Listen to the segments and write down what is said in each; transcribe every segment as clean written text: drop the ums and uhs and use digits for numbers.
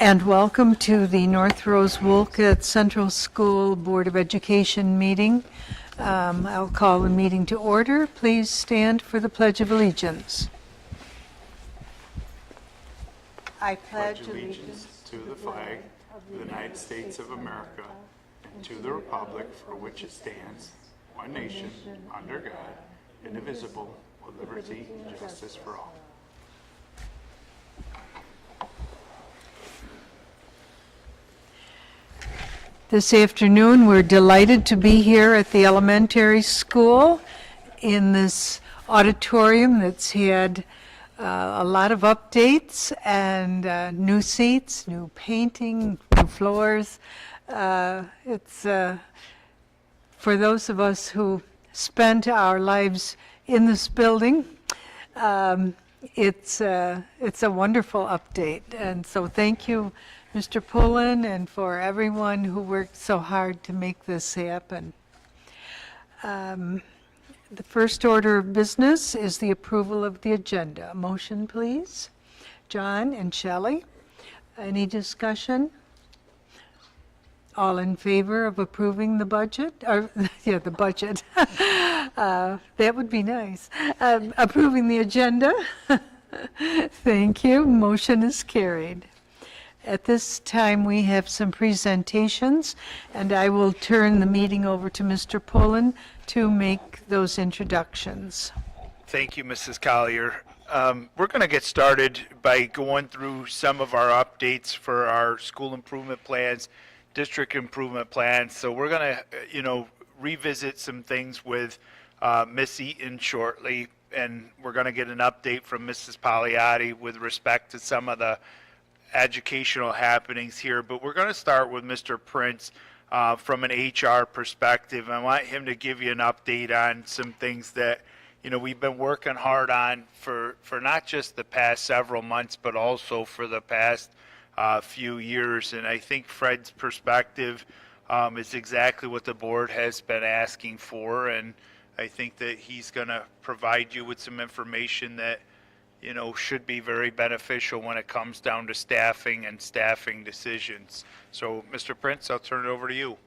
And welcome to the North Rose-Wolcott Central School Board of Education meeting. I'll call the meeting to order. Please stand for the Pledge of Allegiance. I Pledge allegiance to the flag of the United States of America and to the republic for which it stands, one nation, under God, indivisible, with liberty and justice for all. This afternoon, we're delighted to be here at the elementary school in this auditorium that's had a lot of updates and new seats, new painting, new floors. It's for those of us who spent our lives in this building, it's a wonderful update. And so thank you, Mr. Pullen, and for everyone who worked so hard to make this happen. The first order of business is the approval of the agenda. A motion, please. John and Shelley, any discussion? All in favor of approving the budget? Or, yeah, the budget. That would be nice. Approving the agenda? Thank you. Motion is carried. At this time, we have some presentations, and I will turn the meeting over to Mr. Pullen to make those introductions. Thank you, Mrs. Collier. We're going to get started by going through some of our updates for our school improvement plans, district improvement plans. So we're going to, revisit some things with Miss Eaton shortly, and we're going to get an update from Mrs. Pagliatti with respect to some of the educational happenings here. But we're going to start with Mr. Prince from an HR perspective. I want him to give you an update on some things that we've been working hard on for not just the past several months, but also for the past few years. And I think Fred's perspective is exactly what the board has been asking for, and I think that he's going to provide you with some information that should be very beneficial when it comes down to staffing and staffing decisions. So, Mr. Prince, I'll turn it over to you.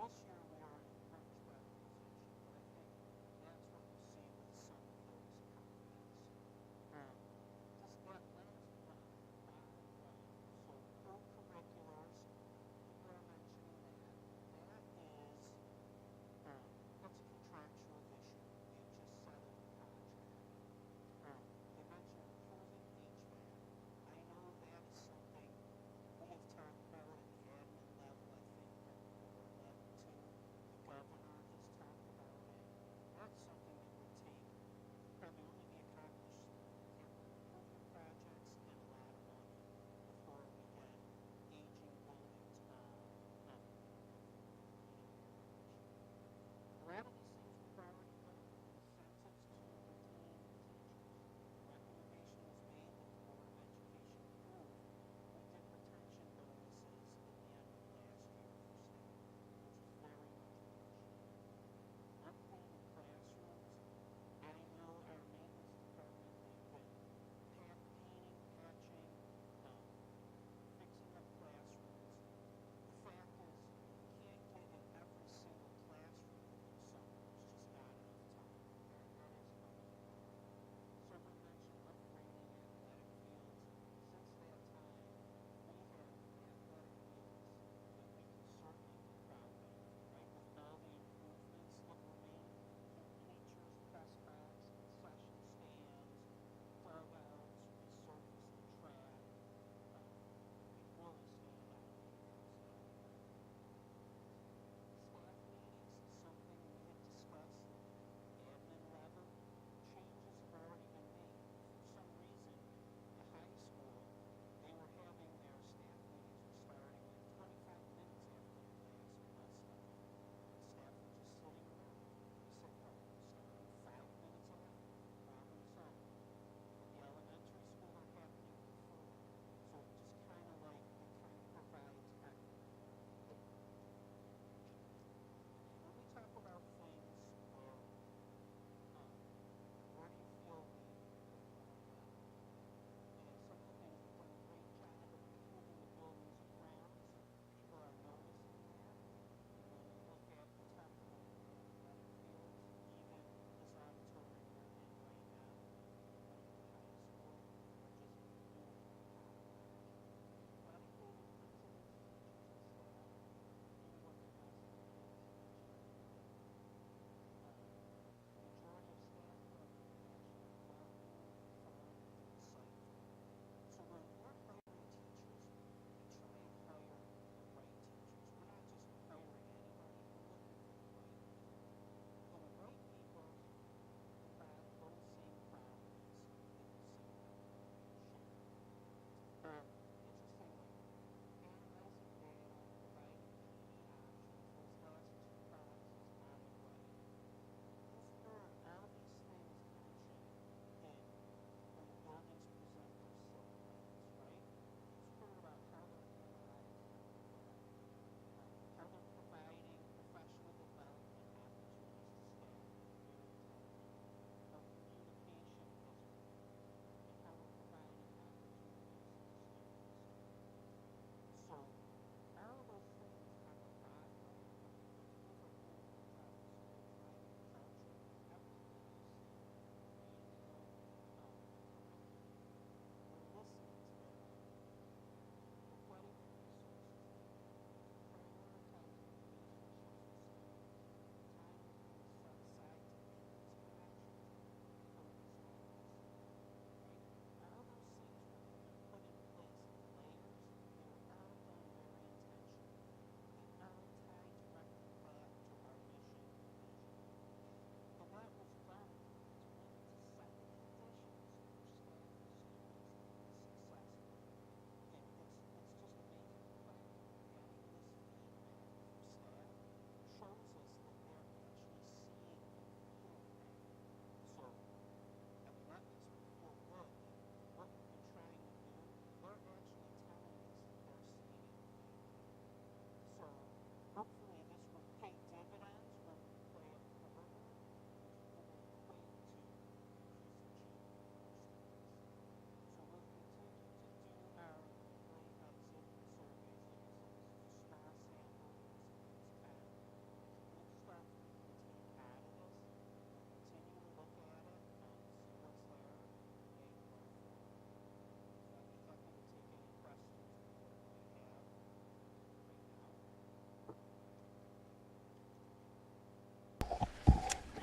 this year we are in a much better position, but I think that's what you see with some of those companies. Just that last one, so co-curriculars, people are mentioning that. That is, that's a contractual issue. You just set a contract. They mentioned improving HVAC. I know that is something we have talked about at the admin level. I think that we're level 2.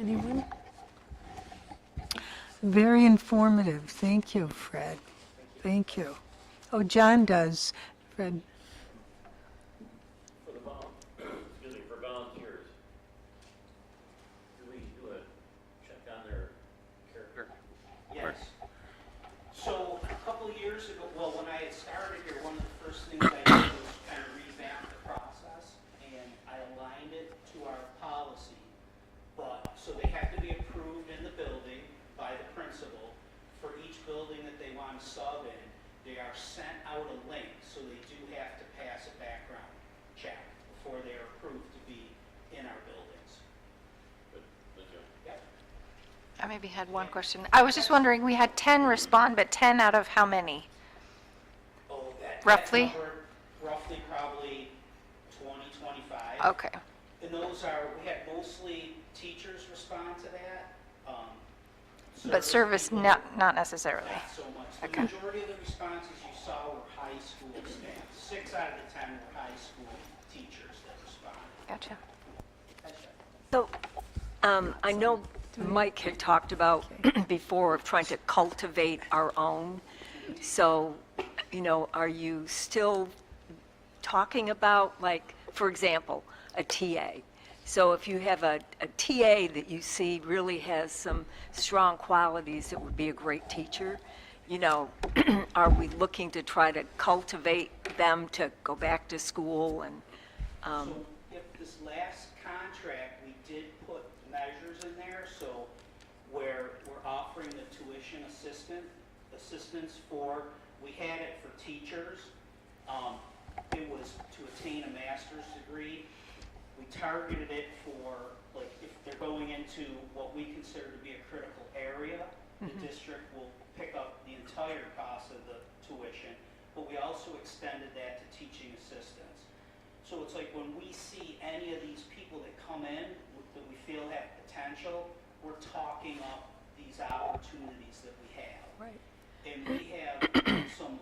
Anyone? Very informative. Thank you, Fred. Thank you. Oh, John does. Fred. For the for volunteers, do we do a check on their character? Yes. So a couple of years ago, well, when I had started here, one of the first things I did was kind of revamp the process, and I aligned it to our policy. But, so they have to be approved in the building by the principal. For each building that they want to sub in, they are sent out a link, so they do have to pass a background check before they are approved to be in our buildings. But, Yep. I maybe had one question. I was just wondering, we had 10 respond, but 10 out of how many? Oh, that Roughly? number, roughly probably 20, 25. Okay. And those are, we had mostly teachers respond to that. But service, people, not necessarily. not so much. The Okay. majority of the responses you saw were high school staff. 6 out of the 10 were high school teachers that responded. Gotcha. So, I know Mike had talked about before of trying to cultivate our own. So, are you still talking about, like, for example, a TA? So if you have a TA that you see really has some strong qualities that would be a great teacher, are we looking to try to cultivate them to go back to school and, So if this last contract, we did put measures in there, so where we're offering the tuition assistance for, we had it for teachers. It was to attain a master's degree. We targeted it for, like, if they're going into what we consider to be a critical area, the district will pick up the entire cost of the tuition, but we also extended that to teaching assistants. So it's like when we see any of these people that come in that we feel have potential, we're talking up these opportunities that we have. Right. And we have some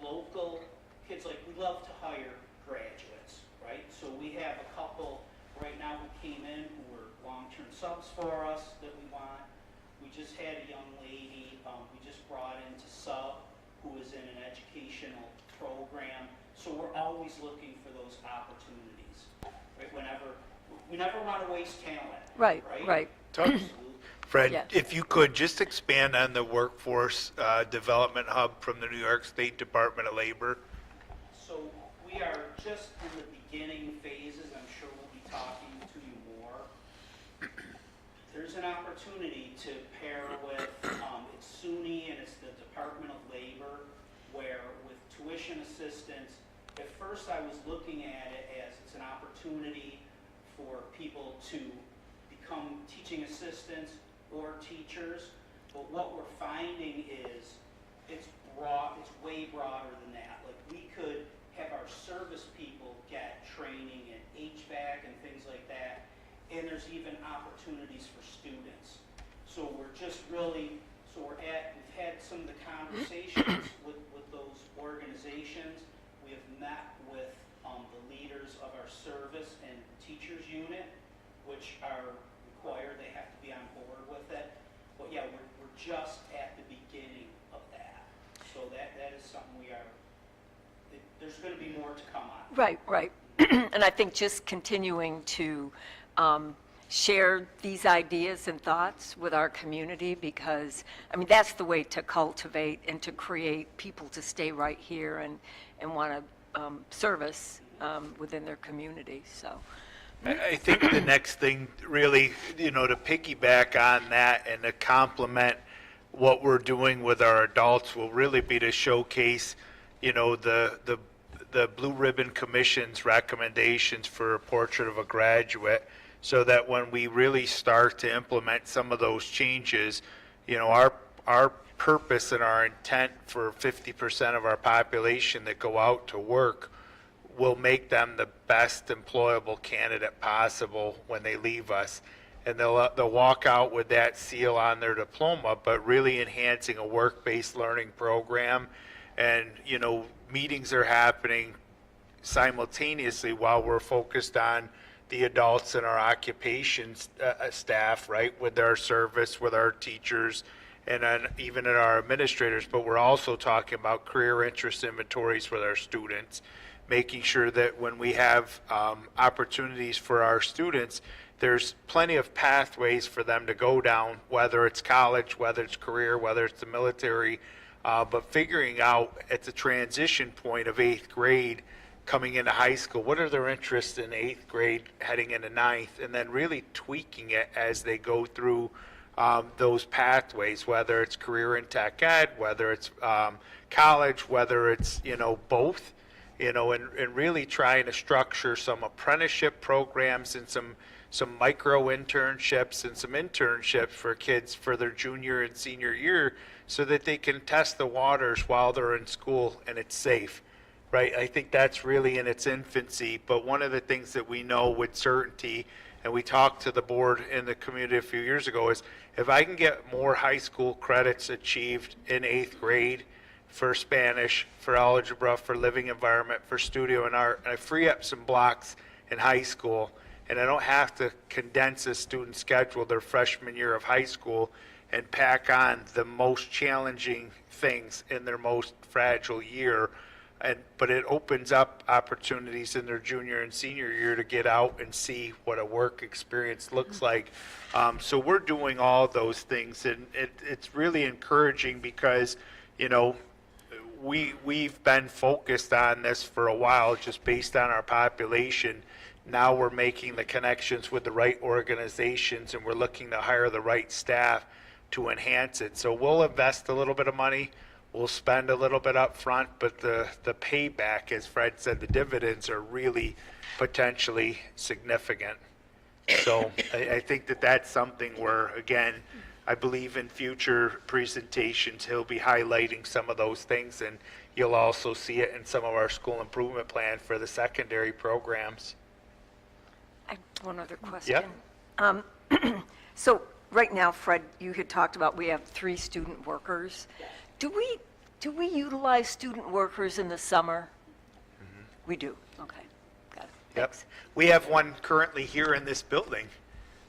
local kids, like we love to hire graduates, right? So we have a couple right now who came in who were long-term subs for us that we want. We just had a young lady we just brought in to sub who is in an educational program. So we're always looking for those opportunities, right? We never want to waste talent. right. Absolutely. Fred, Yes. if you could, just expand on the workforce development hub from the New York State Department of Labor. So we are just in the beginning phases. I'm sure we'll be talking to you more. There's an opportunity to pair with, it's SUNY and it's the Department of Labor, where with tuition assistance, at first I was looking at it as it's an opportunity for people to become teaching assistants or teachers, but what we're finding is it's broad, it's way broader than that. Like we could have our service people get training in HVAC and things like that, and there's even opportunities for students. So we're just really, we've had some of the conversations with those organizations. We have met with the leaders of our service and teachers unit, which are required, they have to be on board with it. But yeah, we're just at the beginning of that. So that is something there's going to be more to come on. Right. And I think just continuing to share these ideas and thoughts with our community, because, that's the way to cultivate and to create people to stay right here and want to service within their community, so. I think the next thing really, to piggyback on that and to complement what we're doing with our adults will really be to showcase, the Blue Ribbon Commission's recommendations for a portrait of a graduate, so that when we really start to implement some of those changes, our purpose and our intent for 50% of our population that go out to work will make them the best employable candidate possible when they leave us. And they'll walk out with that seal on their diploma, but really enhancing a work-based learning program. And, meetings are happening simultaneously while we're focused on the adults in our occupations staff, right, with our service, with our teachers, and then even in our administrators, but we're also talking about career interest inventories with our students, making sure that when we have opportunities for our students, there's plenty of pathways for them to go down, whether it's college, whether it's career, whether it's the military, but figuring out at the transition point of 8th grade, coming into high school, what are their interests in 8th grade heading into 9th, and then really tweaking it as they go through those pathways, whether it's career in tech ed, whether it's college, whether it's, both, and really trying to structure some apprenticeship programs and some micro internships and some internships for kids for their junior and senior year so that they can test the waters while they're in school and it's safe. Right, I think that's really in its infancy, but one of the things that we know with certainty, and we talked to the board in the community a few years ago, is if I can get more high school credits achieved in 8th grade for Spanish, for algebra, for living environment, for studio and art, and I free up some blocks in high school, and I don't have to condense a student schedule their freshman year of high school and pack on the most challenging things in their most fragile year, but it opens up opportunities in their junior and senior year to get out and see what a work experience looks like. So we're doing all those things, and it's really encouraging because, we've been focused on this for a while just based on our population. Now we're making the connections with the right organizations, and we're looking to hire the right staff to enhance it. So we'll invest a little bit of money. We'll spend a little bit up front, but the payback, as Fred said, the dividends are really potentially significant. So I think that that's something where, again, I believe in future presentations, he'll be highlighting some of those things, and you'll also see it in some of our school improvement plan for the secondary programs. I have one other question. Yep. So right now, Fred, you had talked about we have 3 student workers. Do we utilize student workers in the summer? We do. Okay. Got it. Yep. Thanks. We have one currently here in this building,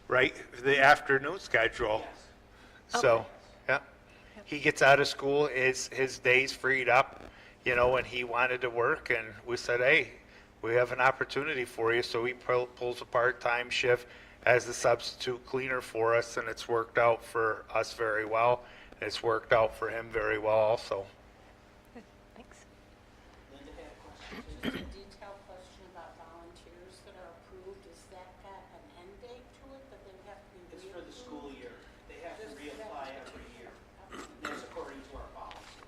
right? The afternoon schedule. So, yeah. He gets out of school, his day's freed up, and he wanted to work, and we said, hey, we have an opportunity for you. So he pulls a part-time shift as a substitute cleaner for us, and it's worked out for us very well. And it's worked out for him very well also. Thanks. Linda had a question. Just a detailed question about volunteers that are approved. Is that got an end date to it that they have to be It's for the reapproved? school year. They have to reapply every year. That's according to our policy.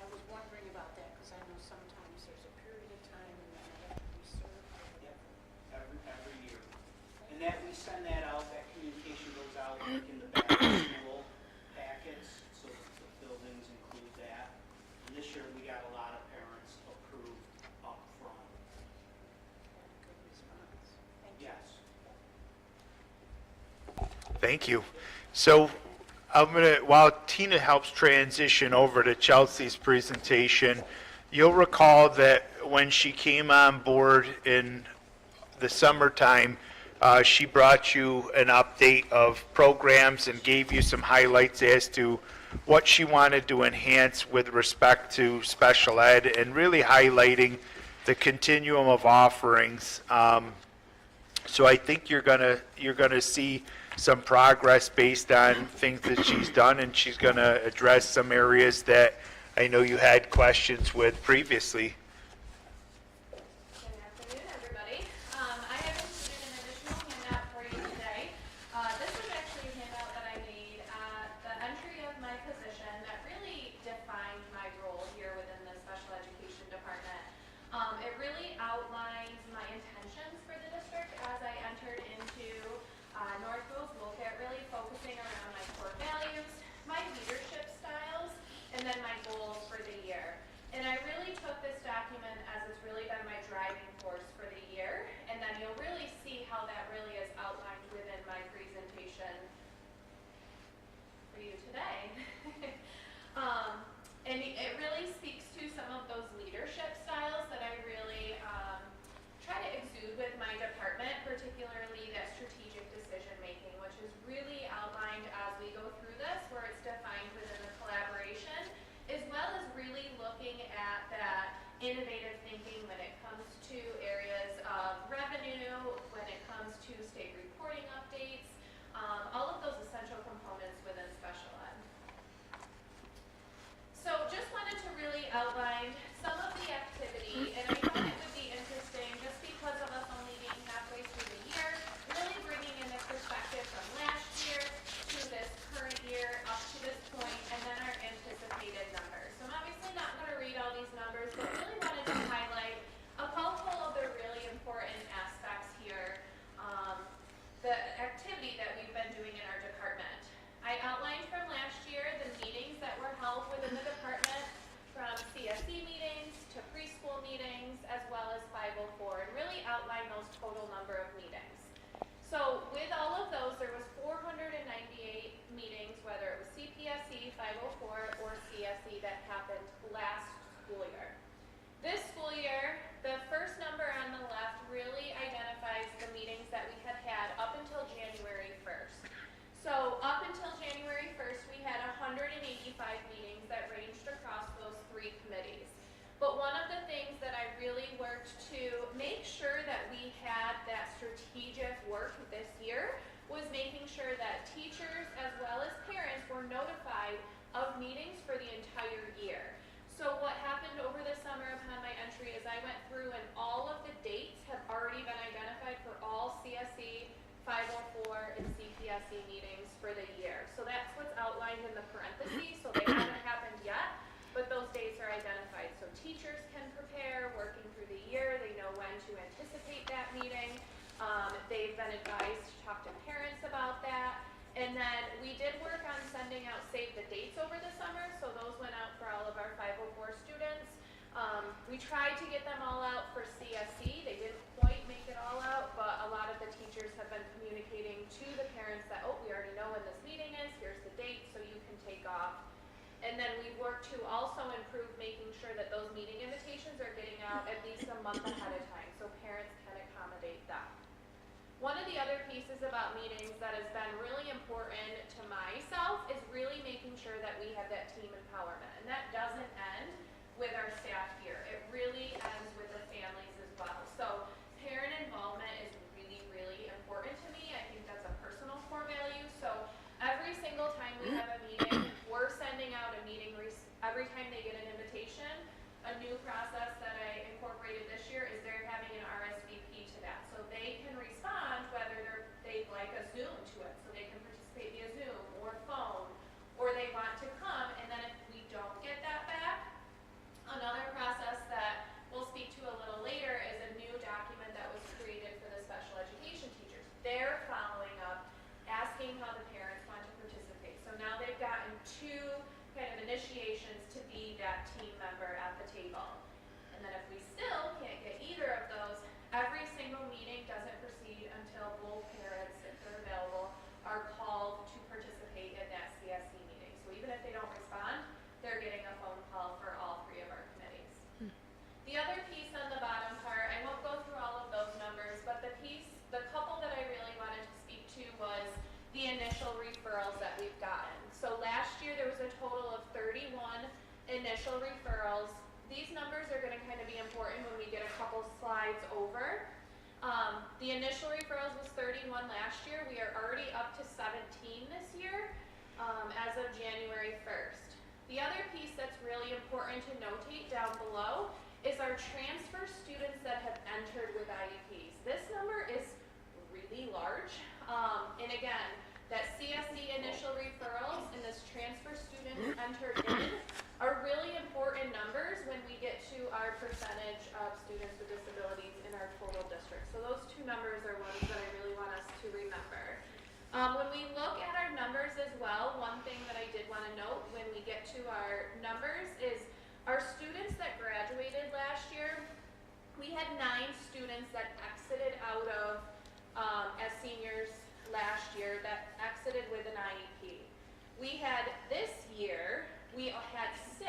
I was wondering about that because I know sometimes there's a period of time and then they have to be served. Yep, every year. And that, we send that out, that communication goes out like in the back of the school packets, so the buildings include that. And this year, we got a lot of parents approved up front. Good response. Thank you. Yes. Thank you. So while Tina helps transition over to Chelsea's presentation, you'll recall that when she came on board in the summertime, she brought you an update of programs and gave you some highlights as to what she wanted to enhance with respect to special ed, and really highlighting the continuum of offerings. So I think you're gonna see some progress based on things that she's done, and she's gonna address some areas that I know you had questions with previously. Good afternoon, everybody. I have included an additional handout for you today. This was actually a handout that I made at the entry of my position that really defined my role here within the special education department. It really outlines my intentions for the district as I entered into North Rose-Wolcott, really focusing around my core values, my leadership styles, and then my goals for the year. And I really took this document 504, and CPSE meetings for the year. So that's what's outlined in the parentheses, so they haven't happened yet, but those dates are identified. So teachers can prepare, working through the year, they know when to anticipate that meeting. They've been advised to talk to parents about that. And then we did work on sending out save the dates over the summer, so those went out for all of our 504 students. We tried to get them all out for CSE. They didn't quite make it all out, but a lot of the teachers have been communicating to the parents that, oh, we already know when this meeting is, here's the date, so you can take off. And then we worked to also improve making sure that those meeting invitations are getting out at least a month ahead of time, so parents can accommodate that. One of the other pieces about meetings that has been really important to myself is really making sure that we have that team empowerment. And that doesn't end with our staff here. It really ends with the families as well. So parent involvement is really, really important to me. I think that's a personal core value. So every single time we have a meeting, we're sending out a meeting every time they get an invitation. A new process that I incorporated this year is they're having an RSVP to that. So they can respond whether they'd like a Zoom to it, so they can participate via Zoom or phone, or they want to come. And then if we don't get that back, another process that we'll speak to a little later is a new document that was created for the special education teachers. They're following up, asking how the parents want to participate. So now they've gotten two kind of initiations to be that team member at the table. And then if we still can't get either of those, every single meeting doesn't proceed until both parents, if they're available, are called to participate in that CSE meeting. So even if they don't respond, they're getting a phone call for all three of our committees. The other piece on the bottom part, I won't go through all of those numbers, but the couple that I really wanted to speak to was the initial referrals that we've gotten. So last year there was a total of 31 initial referrals. These numbers are going to kind of be important when we get a couple slides over. The initial referrals was 31 last year. We are already up to 17 this year as of January 1st. The other piece that's really important to notate down below is our transfer students that have entered with IEPs. This number is really large. And again, that CSE initial referrals and this transfer students entered in are really important numbers when we get to our percentage of students with disabilities in our total district. So those two numbers are ones that I really want us to remember. When we look at our numbers as well, one thing that I did want to note when we get to our numbers is our students that graduated last year, we had 9 students that exited out of as seniors last year that exited with an IEP. We had this year, we had 6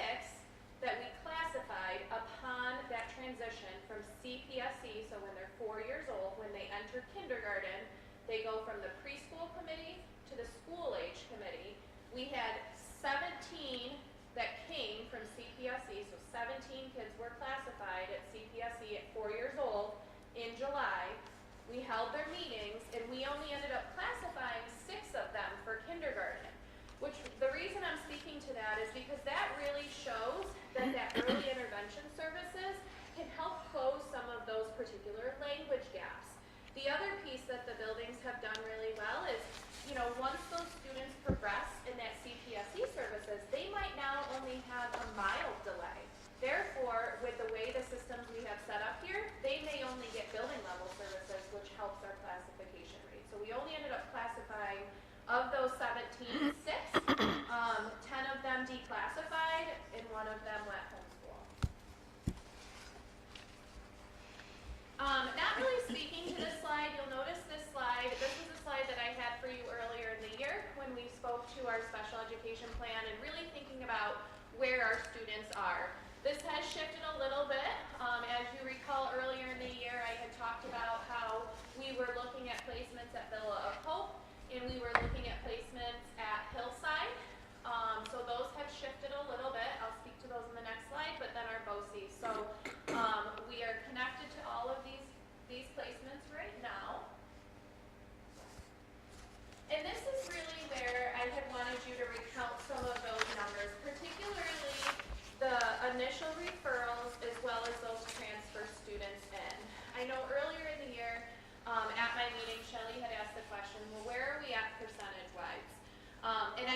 that we classified upon that transition from CPSE, so when they're 4 years old, when they enter kindergarten, they go from the preschool committee to the school age committee. We had 17 that came from CPSE, so 17 kids were classified at CPSE at 4 years old in July. We held their meetings, and we only ended up classifying 6 of them for kindergarten, which the reason I'm speaking to that is because that really shows that early intervention services can help close some of those particular language gaps. The other piece that the buildings have done really well is, once those students progress in that CPSE services, they might now only have a mild delay. Therefore, with the way the systems we have set up here, they may only get building level services, which helps our classification rate. So we only ended up classifying, of those 17, 6, 10 of them declassified, and 1 of them went homeschool. Not really speaking to this slide, you'll notice this slide. This is a slide that I had for you earlier in the year when we spoke to our special education plan and really thinking about where our students are. This has shifted a little bit. As you recall, earlier in the year, I had talked about how we were looking at placements at Villa of Hope, and we were looking at placements at Hillside. So those have shifted a little bit. I'll speak to those in the next slide, but then our BOCEs. So we are connected to all of these placements right now. And this is really where I had wanted you to recount some of those numbers, particularly the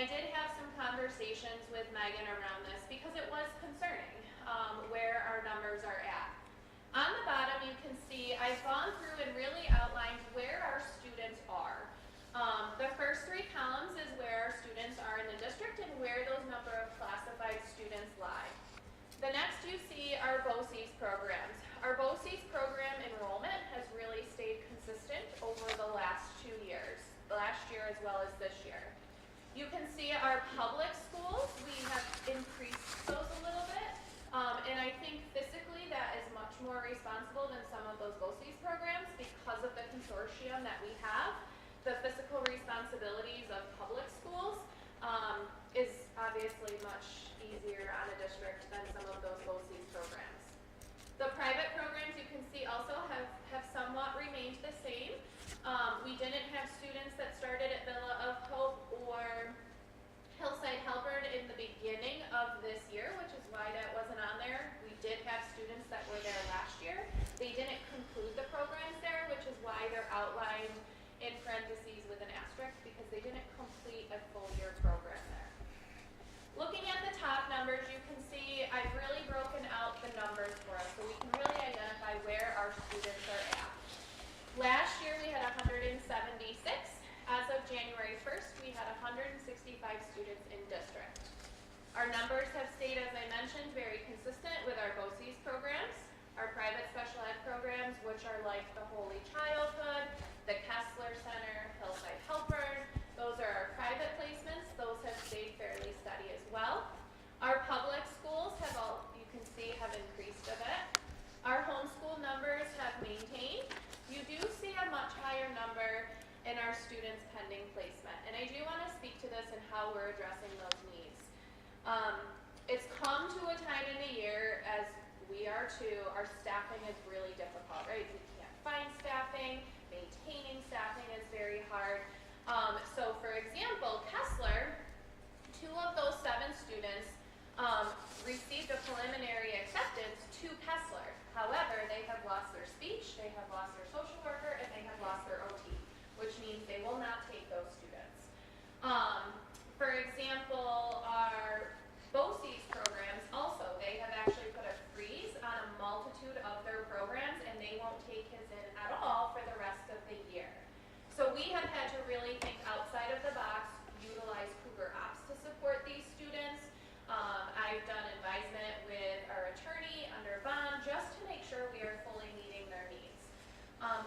I did have some conversations with Megan around this because it was concerning where our numbers are at. On the bottom, you can see I've gone through and really outlined where our students are. The first three columns is where our students are in the district and where those number of classified students lie. The next you see are BOCES programs. Our BOCES program enrollment has really stayed consistent over the last 2 years, last year as well as this year. You can see our public schools, we have increased those a little bit, and I think physically that is much more responsible than some of those BOCES programs because of the consortium that we have. The physical responsibilities of public schools is obviously much easier on a district than some of those BOCES programs. The private programs you can see also have somewhat remained the same. We didn't have students that started at Villa of Hope or Hillside Halberd in the beginning of this year, which is why that wasn't on there. We did have students that were there last year. They didn't conclude the programs there, which is why they're outlined in parentheses with an asterisk, because they didn't complete a full year program there. Looking at the top numbers, you can see I've really broken out the numbers for us so we can really identify where our students are at. Last year we had 176. As of January 1st, we had 165 students in district. Our numbers have stayed, as I mentioned, very consistent with our BOCES programs, our private special ed programs, which are like the Holy Childhood, the Kessler Center, Hillside Halberd. Those are our private placements. Those have stayed fairly steady as well. Our public schools have all, you can see, have increased a bit. Our homeschool numbers have maintained. You do see a much higher number in our students pending placement. And I do want to speak to this and how we're addressing those needs. It's come to a time in the year, as we are too, our staffing is really difficult, right? We can't find staffing, maintaining staffing is very hard. So for example, Kessler, 2 of those 7 students received a preliminary acceptance to Kessler. However, they have lost their speech, they have lost their social worker, and they have lost their OT, which means they will not take those students. For example, our BOCES programs also, they have actually put a freeze on a multitude of their programs, and they won't take kids in at all for the rest of the year. So we have had to really think outside of the box, utilize Cougar Ops to support these students. I've done advisement with our attorney under bond just to make sure we are fully meeting their needs.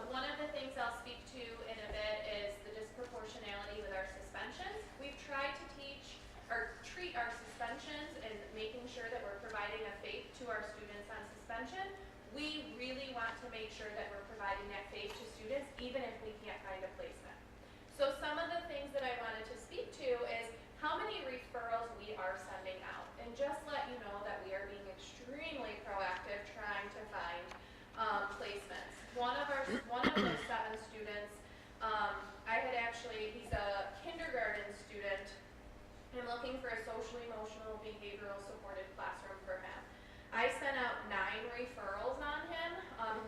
One of the things I'll speak to in a bit is the disproportionality with our suspensions. We've tried to teach or treat our suspensions and making sure that we're providing a FAPE to our students on suspension. We really want to make sure that we're providing that FAPE to students even if we can't find a placement. So some of the things that I wanted to speak to is how many referrals we are sending out, and just let you know that we are being extremely proactive trying to find placements. One of those 7 students, I had actually, he's a kindergarten student. I'm looking for a social, emotional, behavioral supported classroom for him. I sent out 9 referrals on him.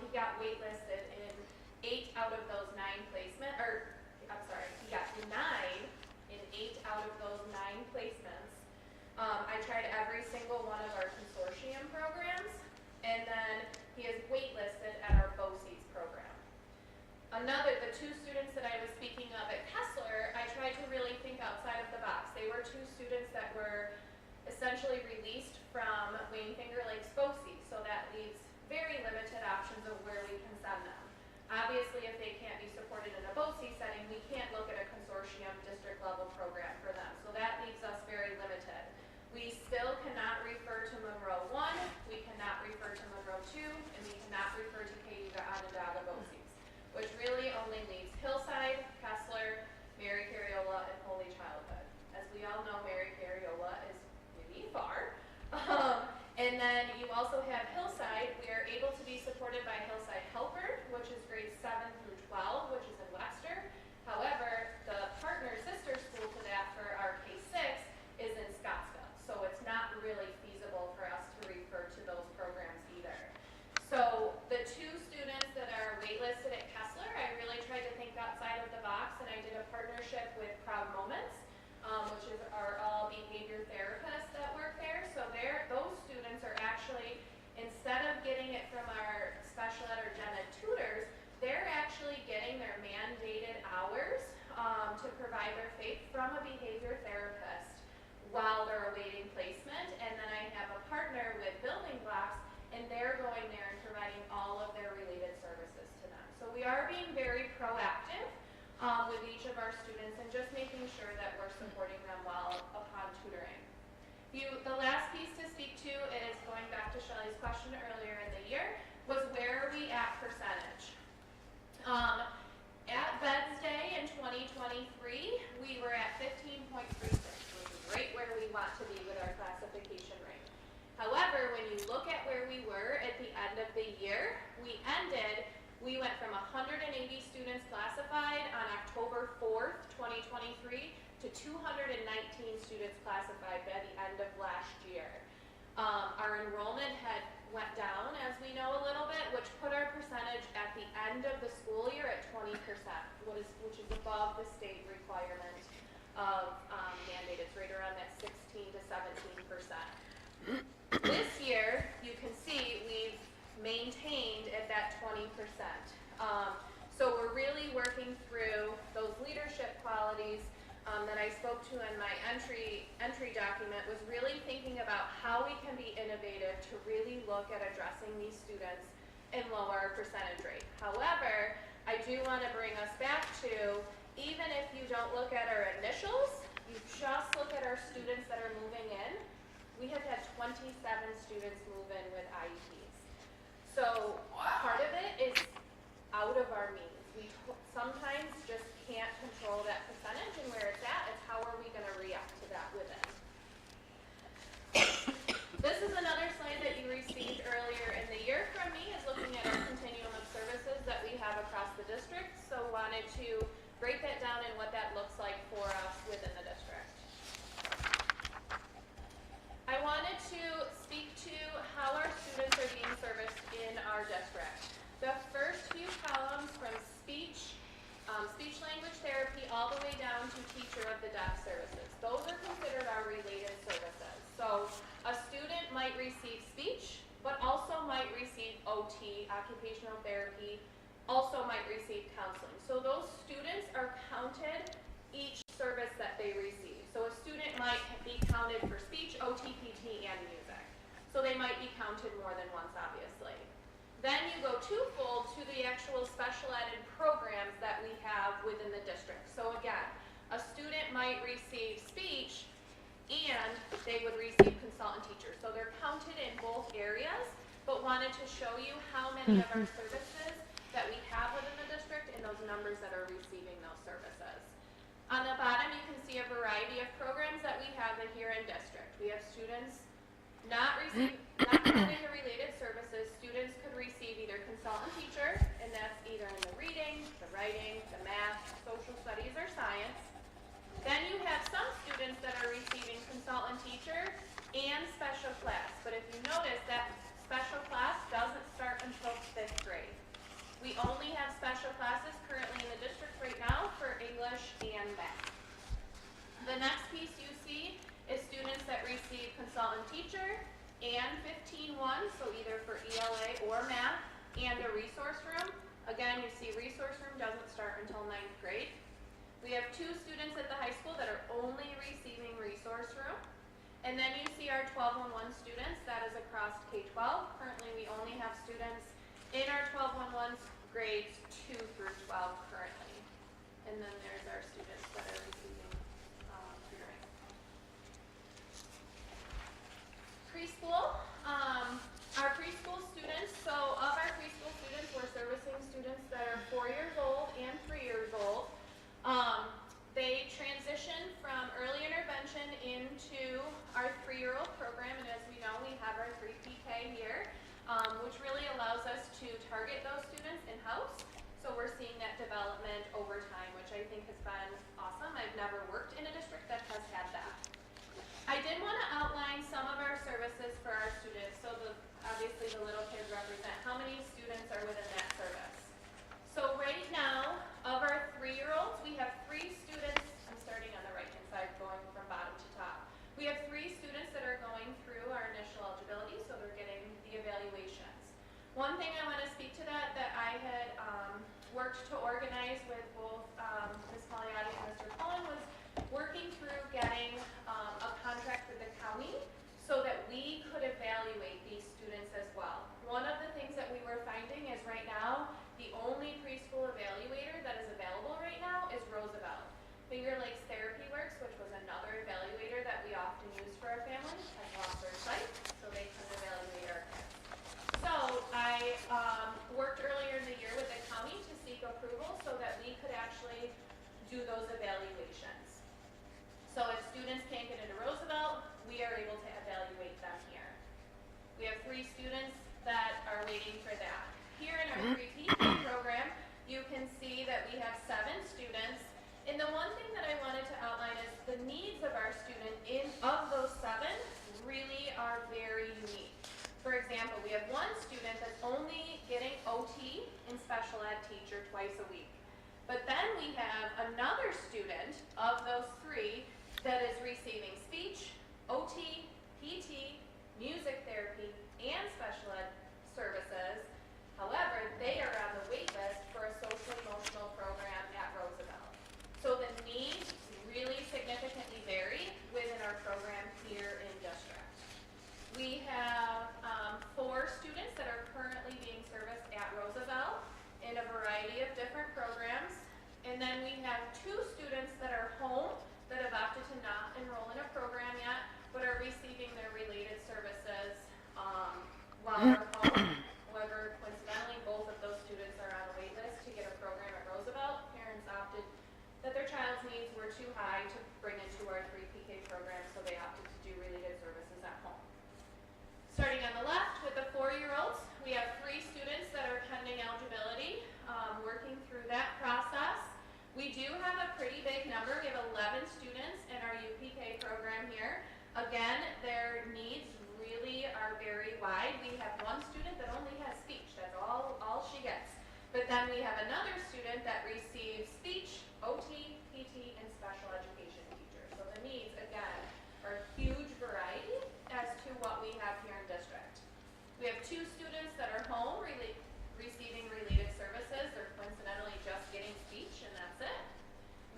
He got waitlisted in 8 out of those 9 placement, or I'm sorry, he got denied in 8 out of those 9 placements. I tried every single one of our consortium programs, and then he is waitlisted at our BOCES program. The 2 students that I was speaking of at Kessler, I tried to really think outside of the box. They were 2 students that were essentially released from Wayne Finger Lakes BOCES, so that leaves very limited options of where we can send them. Obviously, if they can't be supported in a BOCES setting, we can't look at a consortium district level program for them, so that leaves us very limited. We still cannot refer to Monroe 1, we cannot refer to Monroe 2, and we cannot refer to Cayuga Onondaga BOCES, which really only leaves Hillside, Kessler, Mary Carriola, and Holy Childhood. As we all know, Mary Carriola is really far. And then you also have Hillside. We are able to be supported by Hillside Halberd, which is grades 7 through 12. to provide their FAPE from a behavior therapist while they're awaiting placement. And then I have a partner with Building Blocks, and they're going there and providing all of their related services to them. So we are being very proactive with each of our students and just making sure that we're supporting them well upon tutoring. The last piece to speak to is going back to Shelley's question earlier in the year, was where are we at percentage? At Vets Day in 2023, we were at 15.36, which is right where we want to be with our classification rate. However, when you look at where we were at the end of the year, we went from 180 students classified on October 4th, 2023 to 219 students classified by the end of last year. Our enrollment had went down, as we know, a little bit, which put our percentage at the end of the school year at 20%, which is above the state requirement of mandate. It's right around that 16 to 17%. This year, you can see we've maintained at that 20%. So we're really working through those leadership qualities that I spoke to in my entry document, was really thinking about how we can be innovative to really look at addressing these students and lower our percentage rate. However, I do want to bring us back to, even if you don't look at our initials, you just look at our students that are moving in, we have had 27 students move in with IEPs. So part of it is out of our means. We sometimes just can't control that percentage and where it's at. It's how are we going to react to that within. This is another slide that you received earlier in the year from me, is looking at our continuum of services that we have across the district. So wanted to break that down and what that looks like for us within the district. I wanted to speak to how our students are being serviced in our district. The first few columns from speech language therapy, all the way down to teacher of the deaf services. Those are considered our related services. So a student might receive speech, but also might receive OT, occupational therapy, also might receive counseling. So those students are counted each service that they receive. So a student might be counted for speech, OT, PT, and music. So they might be counted more than once, obviously. Then you go twofold to the actual special ed programs that we have within the district. So again, a student might receive speech and they would receive consultant teacher. So they're counted in both areas, but wanted to show you how many of our services that we have within the district and those numbers that are receiving those services. On the bottom, you can see a variety of programs that we have here in district. We have students not having the related services. Students could receive either consultant teacher, and that's either in the reading, the writing, the math, social studies, or science. Then you have some students that are receiving consultant teacher and special class. But if you notice, that special class doesn't start until 5th grade. We only have special classes currently in the district right now for English and math. The next piece you see is students that receive consultant teacher and 15-1, so either for ELA or math, and a resource room. Again, you see resource room doesn't start until 9th grade. We have 2 students at the high school that are only receiving resource room. And then you see our 12-1-1 students, that is across K-12. Currently, we only have students in our 12-1-1 grades 2 through 12 currently. And then there's our students that are receiving tutoring. Preschool, our preschool students, so of our preschool students, we're servicing students that are 4 years old and 3 years old. They transition from early intervention into our 3-year-old program, and as we know, we have our 3PK here, which really allows us to target those students in-house. So we're seeing that development over time, which I think has Finger Lakes Therapy Works, which was another evaluator that we often use for our families, has lost their site, so they couldn't evaluate our kids. So I worked earlier in the year with the county to seek approval so that we could actually do those evaluations. So if students can't get into Roosevelt, we are able to evaluate them here. We have 3 students that are waiting for that. Here in our 3P program, you can see that we have 7 students. And the one thing that I wanted to outline is the needs of our student of those 7 really are very unique. For example, we have one student that's only getting OT and special ed teacher twice a week. But then we have another student of those 3 that is receiving speech, OT, PT, music therapy, and special ed services. However, they are on the wait list for a social emotional program at Roosevelt. So the needs really significantly vary within our program here in district. We have 4 students that are currently being serviced at Roosevelt in a variety of different programs. And then we have 2 students that are home that have opted to not enroll in a program yet, but are receiving their related services while they're home. However, coincidentally, both of those students are on a wait list to get a program at Roosevelt. Parents opted that their child's needs were too high to bring into our 3PK program, so they opted to do related services at home. Starting on the left with the 4-year-olds, we have 3 students that are pending eligibility, working through that process. We do have a pretty big number. We have 11 students in our UPK program here. Again, their needs really are very wide. We have one student that only has speech. That's all she gets. But then we have another student that receives speech, OT, PT, and special education teacher. So the needs, again, are a huge variety as to what we have here in district. We have 2 students that are home receiving related services. They're coincidentally just getting speech, and that's it.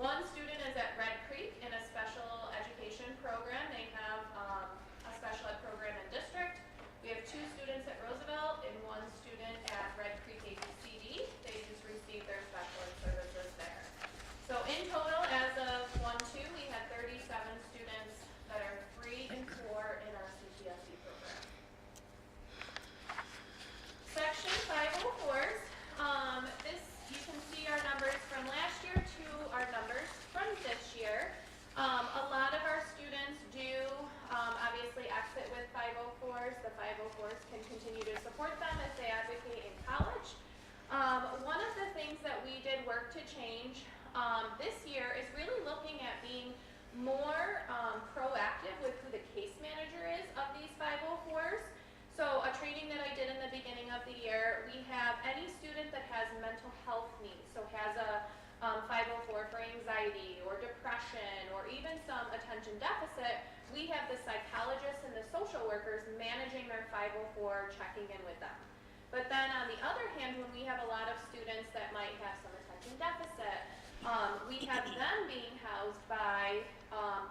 One student is at Red Creek in a special education program. They have a special ed program in district. We have 2 students at Roosevelt and 1 student at Red Creek ABCD. They just received their special ed services there. So in total, as of 1-2, we had 37 students that are 3 and 4 in our CPSE program. Section 504s. This, you can see our numbers from last year to our numbers from this year. A lot of our students do obviously exit with 504s. The 504s can continue to support them as they advocate in college. One of the things that we did work to change this year is really looking at being more proactive with who the case manager is of these 504s. So a training that I did in the beginning of the year, we have any student that has mental health needs, so has a 504 for anxiety or depression or even some attention deficit, we have the psychologists and the social workers managing their 504, checking in with them. But then on the other hand, when we have a lot of students that might have some attention deficit, we have them being housed by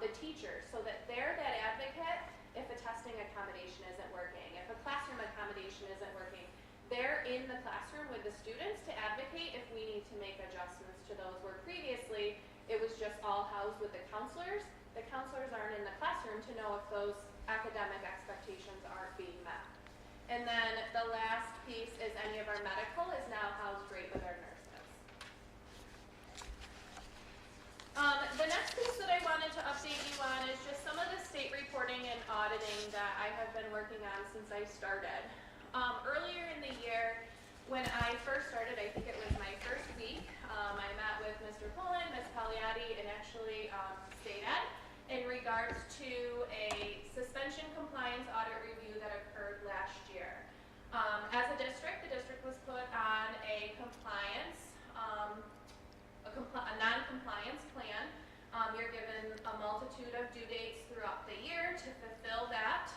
the teachers so that they're that advocate if a testing accommodation isn't working, if a classroom accommodation isn't working. They're in the classroom with the students to advocate if we need to make adjustments to those where previously it was just all housed with the counselors. The counselors aren't in the classroom to know if those academic expectations aren't being met. And then the last piece is any of our medical is now housed right with our nurses. The next piece that I wanted to update you on is just some of the state reporting and auditing that I have been working on since I started. Earlier in the year, when I first started, I think it was my first week, I met with Mr. Pullen, Ms. Pagliatti, and actually State Ed in regards to a suspension compliance audit review that occurred last year. As a district, the district was put on a compliance, a non-compliance plan. You're given a multitude of due dates throughout the year to fulfill that,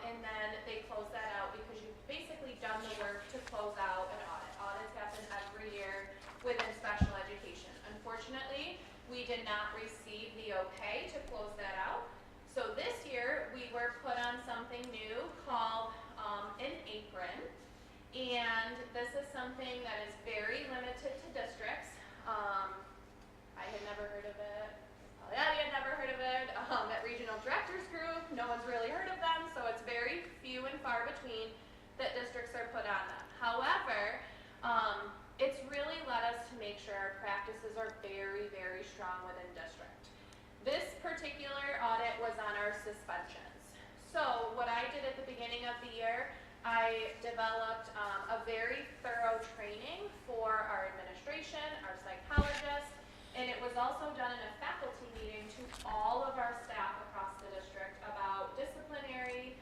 and then they close that out because you've basically done the work to close out an audit. Audits happen every year within special education. Unfortunately, we did not receive the okay to close that out. So this year, we were put on something new called an apron, and this is something that is very limited to districts. I had never heard of it. very, very strong within district. This particular audit was on our suspensions. So what I did at the beginning of the year, I developed a very thorough training for our administration, our psychologists, and it was also done in a faculty meeting to all of our staff across the district about disciplinary,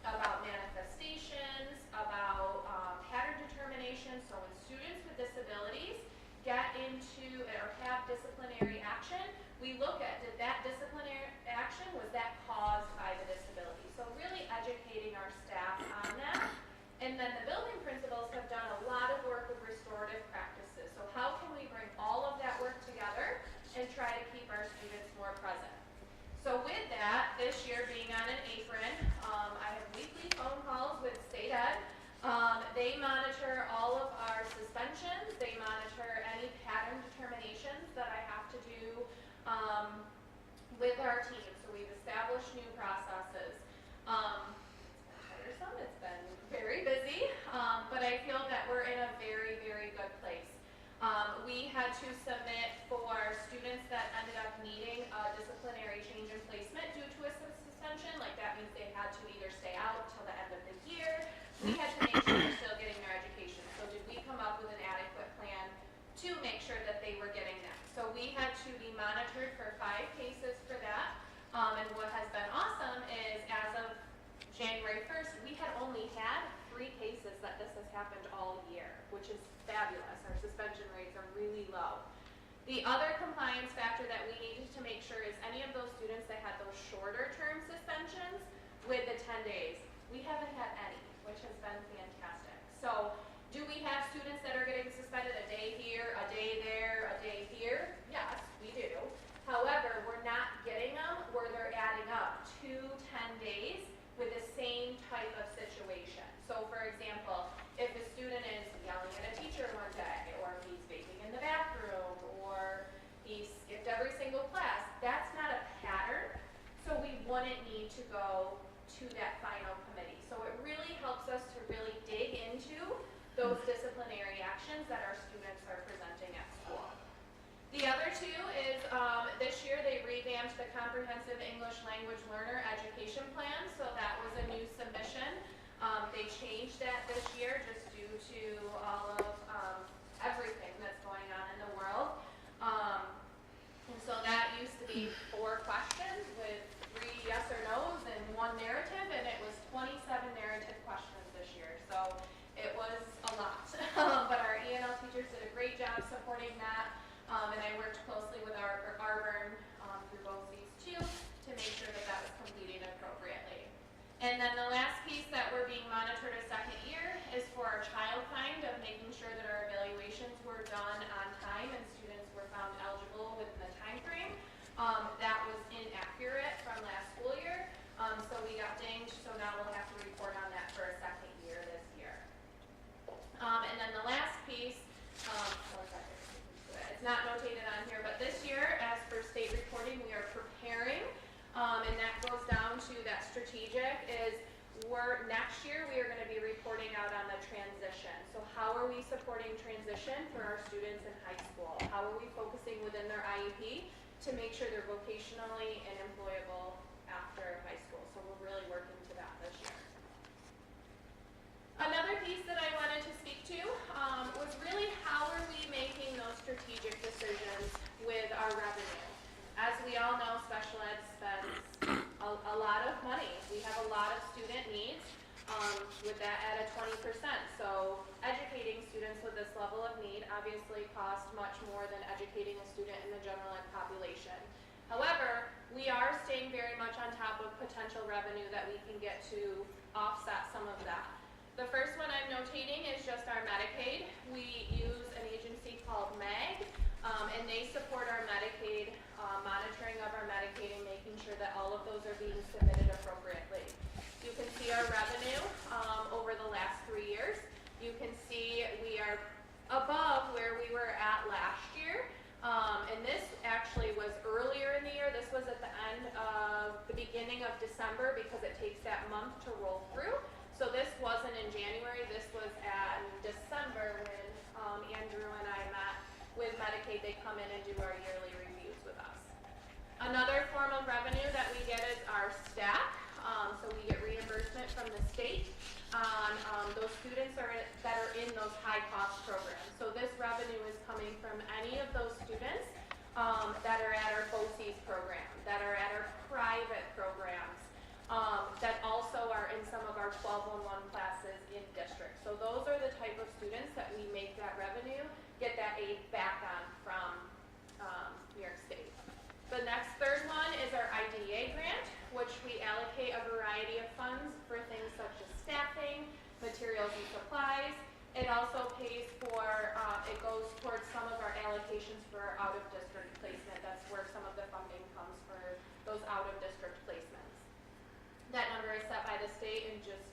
about manifestations, about pattern determination. So when students with disabilities get into or have disciplinary action, we look at, did that disciplinary action, was that caused by the disability? So really educating our staff on that. And then the building principals have done a lot of work with restorative practices. So how can we bring all of that work together and try to keep our students more present? So with that, this year being on an apron, I have weekly phone calls with state ed. They monitor all of our suspensions. They monitor any pattern determinations that I have to do with our team. So we've established new processes. It's been tiresome. It's been very busy, but I feel that we're in a very, very good place. We had to submit for students that ended up needing a disciplinary change in placement due to a suspension. Like that means they had to either stay out till the end of the year. We had to make sure they're still getting their education. So did we come up with an adequate plan to make sure that they were getting that? So we had to be monitored for 5 cases for that. And what has been awesome is as of January 1st, we had only had 3 cases that this has happened all year, which is fabulous. Our suspension rates are really low. The other compliance factor that we needed to make sure is any of those students that had those shorter term suspensions with the 10 days, we haven't had any, which has been fantastic. So do we have students that are getting suspended a day here, a day there, a day here? Yes, we do. However, we're not getting them where they're adding up 2 10 days with the same type of situation. So for example, if a student is yelling at a teacher one day, or he's vaping in the bathroom, or he skipped every single class, that's not a pattern, so we wouldn't need to go to that final committee. So it really helps us to really dig into those disciplinary actions that our students are presenting at school. The other 2 is this year they revamped the Comprehensive English Language Learner Education Plan, so that was a new submission. They changed that this year just due to all of everything that's going on in the world. And so that used to be 4 questions with 3 yes or no's and 1 narrative, and it was 27 narrative questions this year. So it was a lot. But our ENL teachers did a great job supporting that. And I worked closely with our Arburn through both these 2 to make sure that that was completed appropriately. And then the last piece that we're being monitored a second year is for our child find of making sure that our evaluations were done on time and students were found eligible within the time frame. That was inaccurate from last school year, so we got dinged, so now we'll have to report on that for a second year this year. And then the last piece, it's not notated on here, but this year, as for state reporting, we are preparing, and that goes down to that strategic is next year we are going to be reporting out on the transition. So how are we supporting transition for our students in high school? How are we focusing within their IEP to make sure they're vocationally and employable after high school? So we're really working to that this year. Another piece that I wanted to speak to was really how are we making those strategic decisions with our revenue. As we all know, special ed spends a lot of money. We have a lot of student needs with that at a 20%. So educating students with this level of need obviously costs much more than educating a student in the general ed population. However, we are staying very much on top of potential revenue that we can get to offset some of that. The first one I'm notating is just our Medicaid. We use an agency called MAG, and they support our Medicaid, monitoring of our Medicaid and making sure that all of those are being submitted appropriately. You can see our revenue over the last 3 years. You can see we are above where we were at last year. And this actually was earlier in the year. This was at the end of the beginning of December because it takes that month to roll through. So this wasn't in January. This was in December when Andrew and I met with Medicaid. They come in and do our yearly reviews with us. Another form of revenue that we get is our staff. So we get reimbursement from the state on those students that are in those high-cost programs. So this revenue is coming from any of those students that are at our BOCES program, that are at our private programs, that also are in some of our 1211 classes in district. So those are the type of students that we make that revenue, get that aid back on from New York State. The next third one is our IDEA grant, which we allocate a variety of funds for things such as staffing, materials and supplies. It also pays for, it goes towards some of our allocations for our out-of-district placement. That's where some of the funding comes for those out-of-district placements. That number is set by the state, and just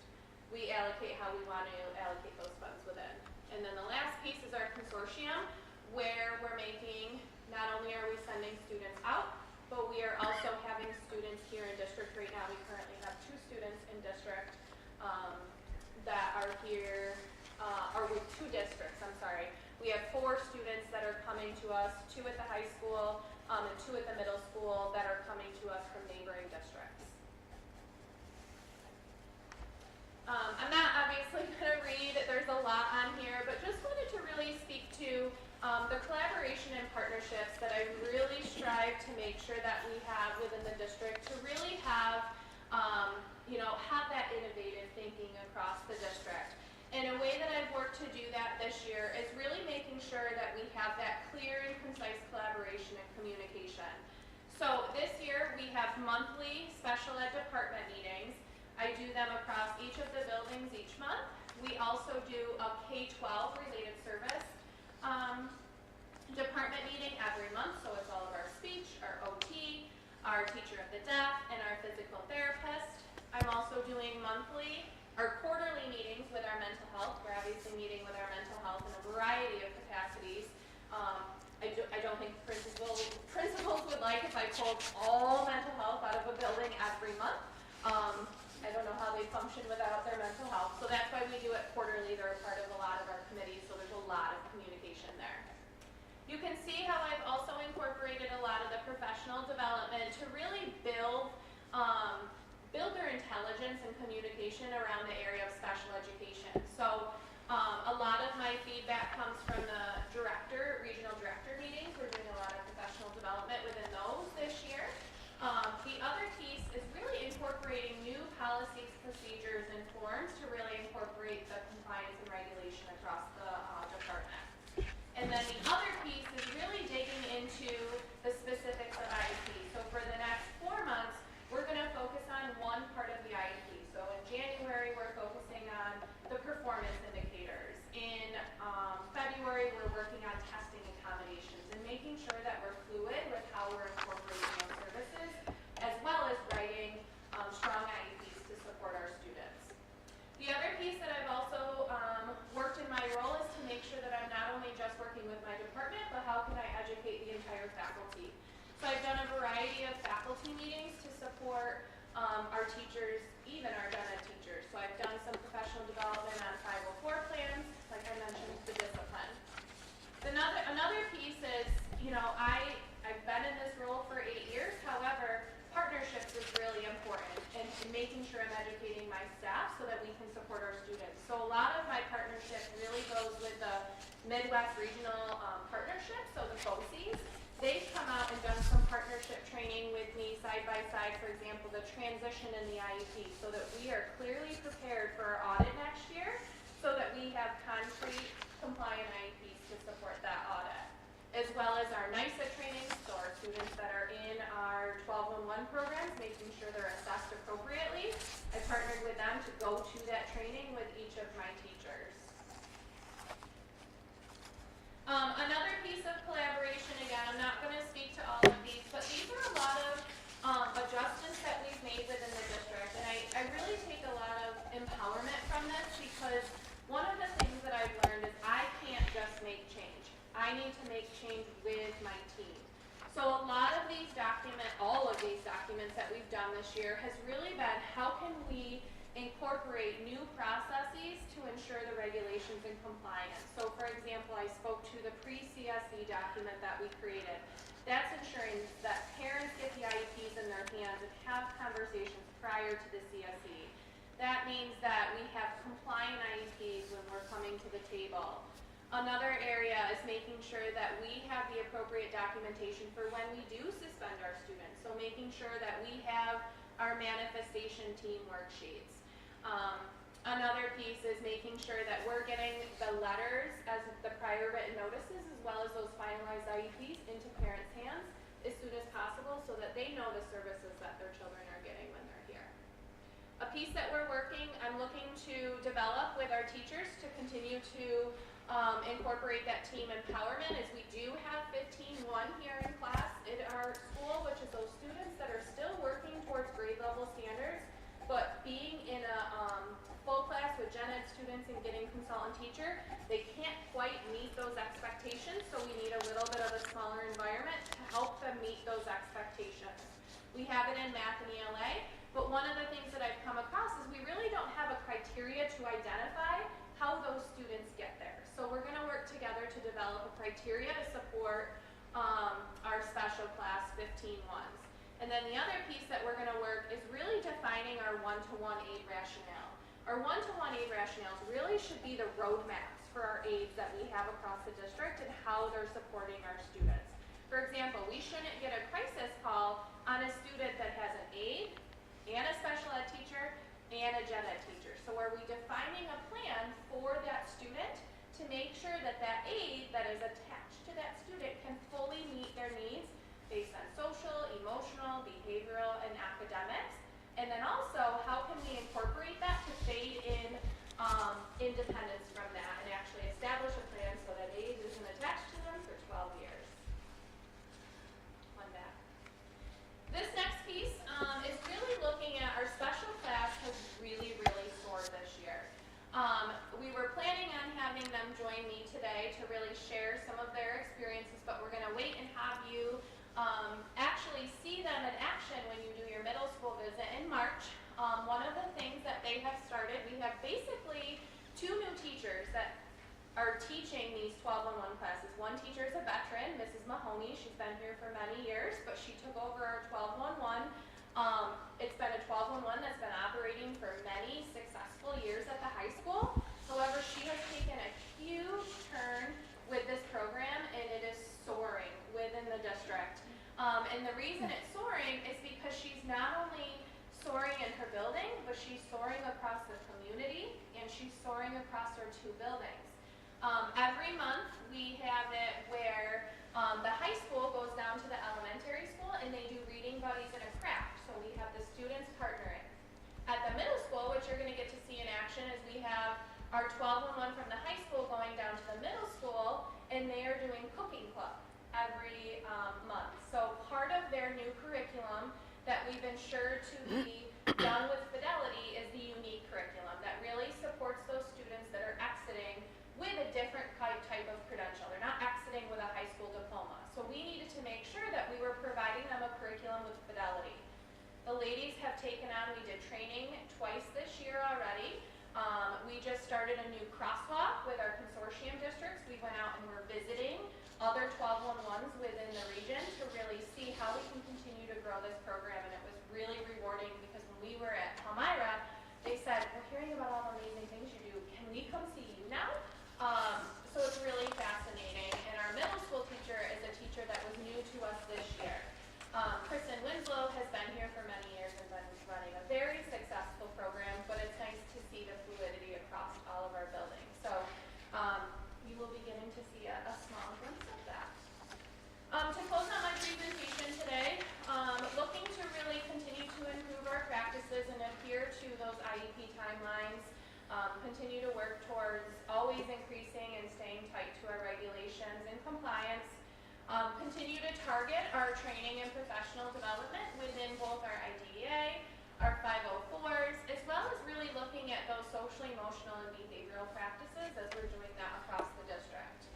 we allocate how we want to allocate those funds within. And then the last piece is our consortium, where we're making, not only are we sending students out, but we are also having students here in district right now. We currently have 2 students in district that are here, or with 2 districts, I'm sorry. We have 4 students that are coming to us, 2 at the high school and 2 at the middle school that are coming to us from neighboring districts. I'm not obviously going to read, there's a lot on here, but just wanted to really speak to the collaboration and partnerships that I really strive to make sure that we have within the district to really have, have that innovative thinking across the district. And a way that I've worked to do that this year is really making sure that we have that clear and concise collaboration and communication. So this year we have monthly special ed department meetings. I do them across each of the buildings each month. We also do a K-12 related service department meeting every month. So it's all of our speech, our OT, our teacher of the deaf, and our physical therapist. I'm also doing monthly or quarterly meetings with our mental health. We're obviously meeting with our mental health in a variety of capacities. I don't think principals would like if I pulled all mental health out of a building every month. I don't know how they function without their mental health. So that's why we do it quarterly. They're a part of a lot of our committees, so there's a lot of communication there. You can see how I've also incorporated a lot of the professional development to really build their intelligence and communication around the area of special education. So a lot of my feedback comes from the regional director meetings. We're doing a lot of professional development within those this year. The other piece is really incorporating new policies, procedures, and forms to really incorporate the compliance and regulation across the department. And then the other piece is really digging into the specifics of IEP. So for the next 4 months, we're going to focus on one part of the IEP. So in January, we're focusing on the performance indicators. In February, we're working on testing accommodations and making sure that we're fluid with how we're incorporating those services, as well as writing strong IEPs to support our students. The other piece that I've also worked in my role is to make sure that I'm not only just working with my department, but how can I educate the entire faculty. So I've done a variety of faculty meetings to support our teachers, even our gen ed teachers. So I've done some professional development on 504 plans, like I mentioned, the discipline. Another piece is, I've been in this role for 8 years. However, partnerships is really important and making sure I'm educating my staff so that we can support our students. So a lot of my partnership really goes with the Midwest Regional Partnership, so the BOCES. They've come out and done some partnership training with me side by side, for example, the transition in the IEP, so that we are clearly prepared for our audit next year, so that we have concrete, compliant IEPs to support that audit, as well as our NYSA training, so our students that are in our 1211 programs, making sure they're assessed appropriately. I partnered with them to go to that training with each of my teachers. Another piece of collaboration, again, I'm not going to speak to all of these, but these are a lot of adjustments that we've made within the district, and I really take a lot of empowerment from this, because one of the things that I've learned is I can't just make change. I need to make change with my team. So a lot of these documents, all of these documents that we've done this year has really been how can we incorporate new processes to ensure the regulations and compliance. So for example, I spoke to the pre-CSE document that we created. That's ensuring that parents get the IEPs in their hands and have conversations prior to the CSE. That means that we have compliant IEPs when we're coming to the table. Another area is making sure that we have the appropriate documentation for when we do suspend our students. So making sure that we have our manifestation team worksheets. Another piece is making sure that we're getting the letters as the prior written notices as well as those finalized IEPs into parents' hands as soon as possible so that they know the services that their children are getting when they're here. A piece that we're I'm looking to develop with our teachers to continue to incorporate that team empowerment is we do have 15-1 here in class in our school, which is those students that are still working towards grade level standards, but being in a full class with gen ed students and getting consultant teacher, they can't quite meet those expectations, so we need a little bit of a smaller environment to help them meet those expectations. We have it in math and ELA, but one of the things that I've come across is we really don't have a criteria to identify how those students get there. So we're going to work together to develop a criteria to support our special class 15-1s. And then the other piece that we're going to work is really defining our one-to-one aid rationale. Our one-to-one aid rationales really should be the roadmaps for our aides that we have across the district and how they're supporting our students. For example, we shouldn't get a crisis call on a student that has an aide and a special ed teacher and a gen ed teacher. So are we defining a plan for that student to make sure that that aide that is attached to that student can fully meet their needs based on social, emotional, behavioral, and academics? And then also, how can we incorporate that to fade in independence from that and actually establish a plan so that aide isn't attached to them for 12 years? One back. This next piece is really looking at our special class has really soared this year. We were planning on having them join me today to really share some of their experiences, but we're going to wait and have you actually see them in action when you do your middle school visit in March. One of the things that they have started, we have basically 2 new teachers that are teaching these 12-1 classes. One teacher is a veteran, Mrs. Mahoney. She's been here for many years, but she took over our 12-1-1. It's been a 12-1-1 that's been operating for many successful years at the high school. However, she has taken a huge turn with this program, and it is soaring within the district. And the reason it's soaring is because she's not only soaring in her building, but she's soaring across the community, and she's soaring across our 2 buildings. Every month we have it where the high school goes down to the elementary school and they do reading buddies and a craft. So we have the students partnering. At the middle school, which you're going to get to see in action, is we have our 12-1 from the high school going down to the middle school, and they are doing cooking club every month. So part of their new curriculum that we've ensured to be done with fidelity is the unique curriculum that really supports those students that are exiting with a different type of credential. They're not exiting with a high school diploma. So we needed to make sure that we were providing them a curriculum with fidelity. The ladies have taken on, we did training twice this year already. We just started a new crosswalk with our consortium districts. We went out and we're visiting other 12-1-1s within the region to really see how we can continue to grow this program. And it was really rewarding because when we were at Palmyra, they said, we're hearing about all the amazing things you do. Can we come see you now? So it's really fascinating. And our middle school teacher is a teacher that was new to us this year. Kristen Winslow has been here for many years and been running a very successful program, but it's nice to see the fluidity across all of our buildings. So you will be getting to see a small glimpse of that. To close out my presentation today, looking to really continue to improve our practices and adhere to those IEP timelines, continue to work towards always increasing and staying tight to our regulations and compliance, continue to target our training and professional development within both our IDEA, our 504s, as well as really looking at those social, emotional, and behavioral practices as we're doing that across the district.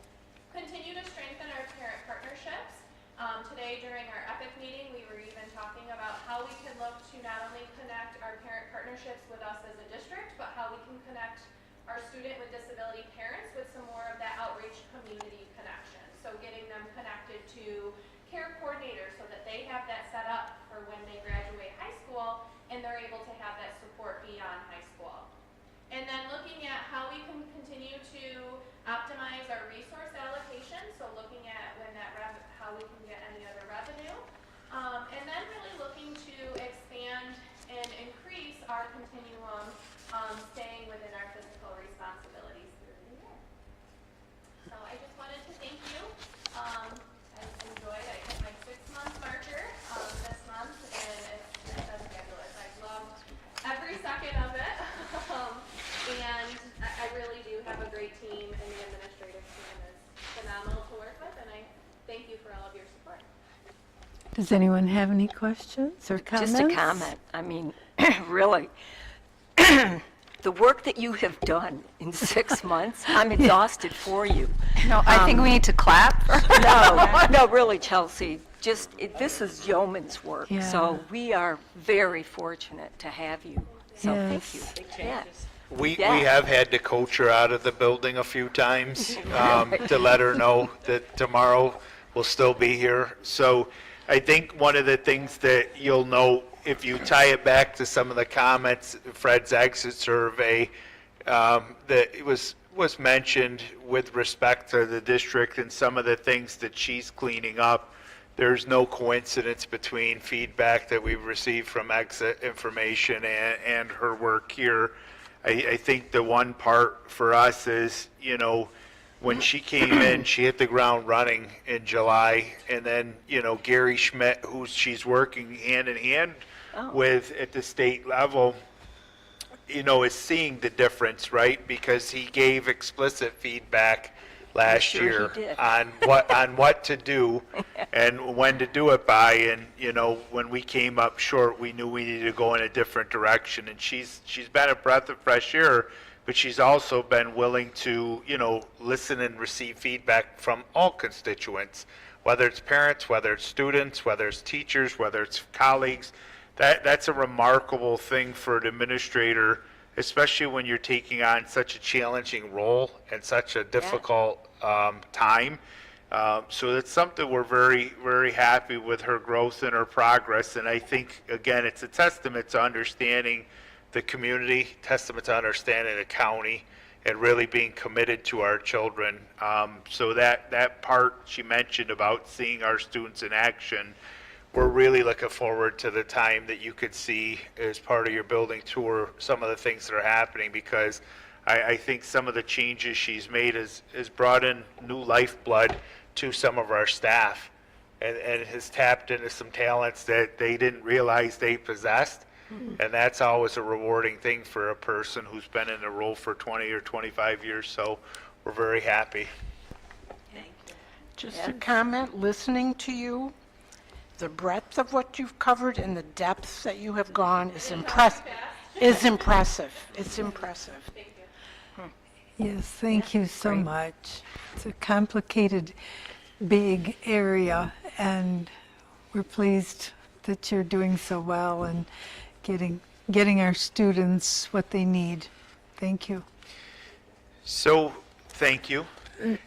Continue to strengthen our parent partnerships. Today during our EPIC meeting, we were even talking about how we can look to not only connect our parent partnerships with us as a district, but how we can connect our student with disability parents with some more of that outreach community connection. So getting them connected to care coordinators so that they have that set up for when they graduate high school and they're able to have that support beyond high school. And then looking at how we can continue to optimize our resource allocation, so looking at when that how we can get any other revenue, and then really looking to expand and increase our continuum, staying within our physical responsibilities through the year. So I just wanted to thank you. I enjoyed. I hit my 6-month marker this month, and it's been fabulous. I've loved every second of it. And I really do have a great team, and the administrative team is phenomenal to work with, and I thank you for all of your support. Does anyone have any questions or comments? Just a comment. I mean, really, the work that you have done in 6 months, I'm exhausted for you. No, I think we need to clap. No, really, Chelsea, just, this is yeoman's work. Yeah. So we are very fortunate to have you. So thank you. Yeah. We Yeah. have had to coach her out of the building a few times to let her know that tomorrow we'll still be here. So I think one of the things that you'll know, if you tie it back to some of the comments, Fred's exit survey, that it was mentioned with respect to the district and some of the things that she's cleaning up. There's no coincidence between feedback that we've received from exit information and her work here. I think the one part for us is, when she came in, she hit the ground running in July, and then, Gary Schmidt, who she's working hand in hand with at the state level, is seeing the difference, right? Because he gave explicit feedback last Sure year he did. on what to do and when to do it by. And when we came up short, we knew we needed to go in a different direction. And she's been a breath of fresh air, but she's also been willing to listen and receive feedback from all constituents, whether it's parents, whether it's students, whether it's teachers, whether it's colleagues. That's a remarkable thing for an administrator, especially when you're taking on such a challenging role and such a difficult time. So it's something we're very, very happy with her growth and her progress. And I think, again, it's a testament to understanding the community, testament to understanding the county, and really being committed to our children. So that part she mentioned about seeing our students in action, we're really looking forward to the time that you could see as part of your building tour some of the things that are happening, because I think some of the changes she's made has brought in new lifeblood to some of our staff and has tapped into some talents that they didn't realize they possessed. And that's always a rewarding thing for a person who's been in a role for 20 or 25 years. So we're very happy. Just a comment, listening to you, the breadth of what you've covered and the depth that you have gone is impressive. It's impressive. Thank you. Yes, thank you so much. It's a complicated, big area, and we're pleased that you're doing so well and getting our students what they need. Thank you. So, thank you.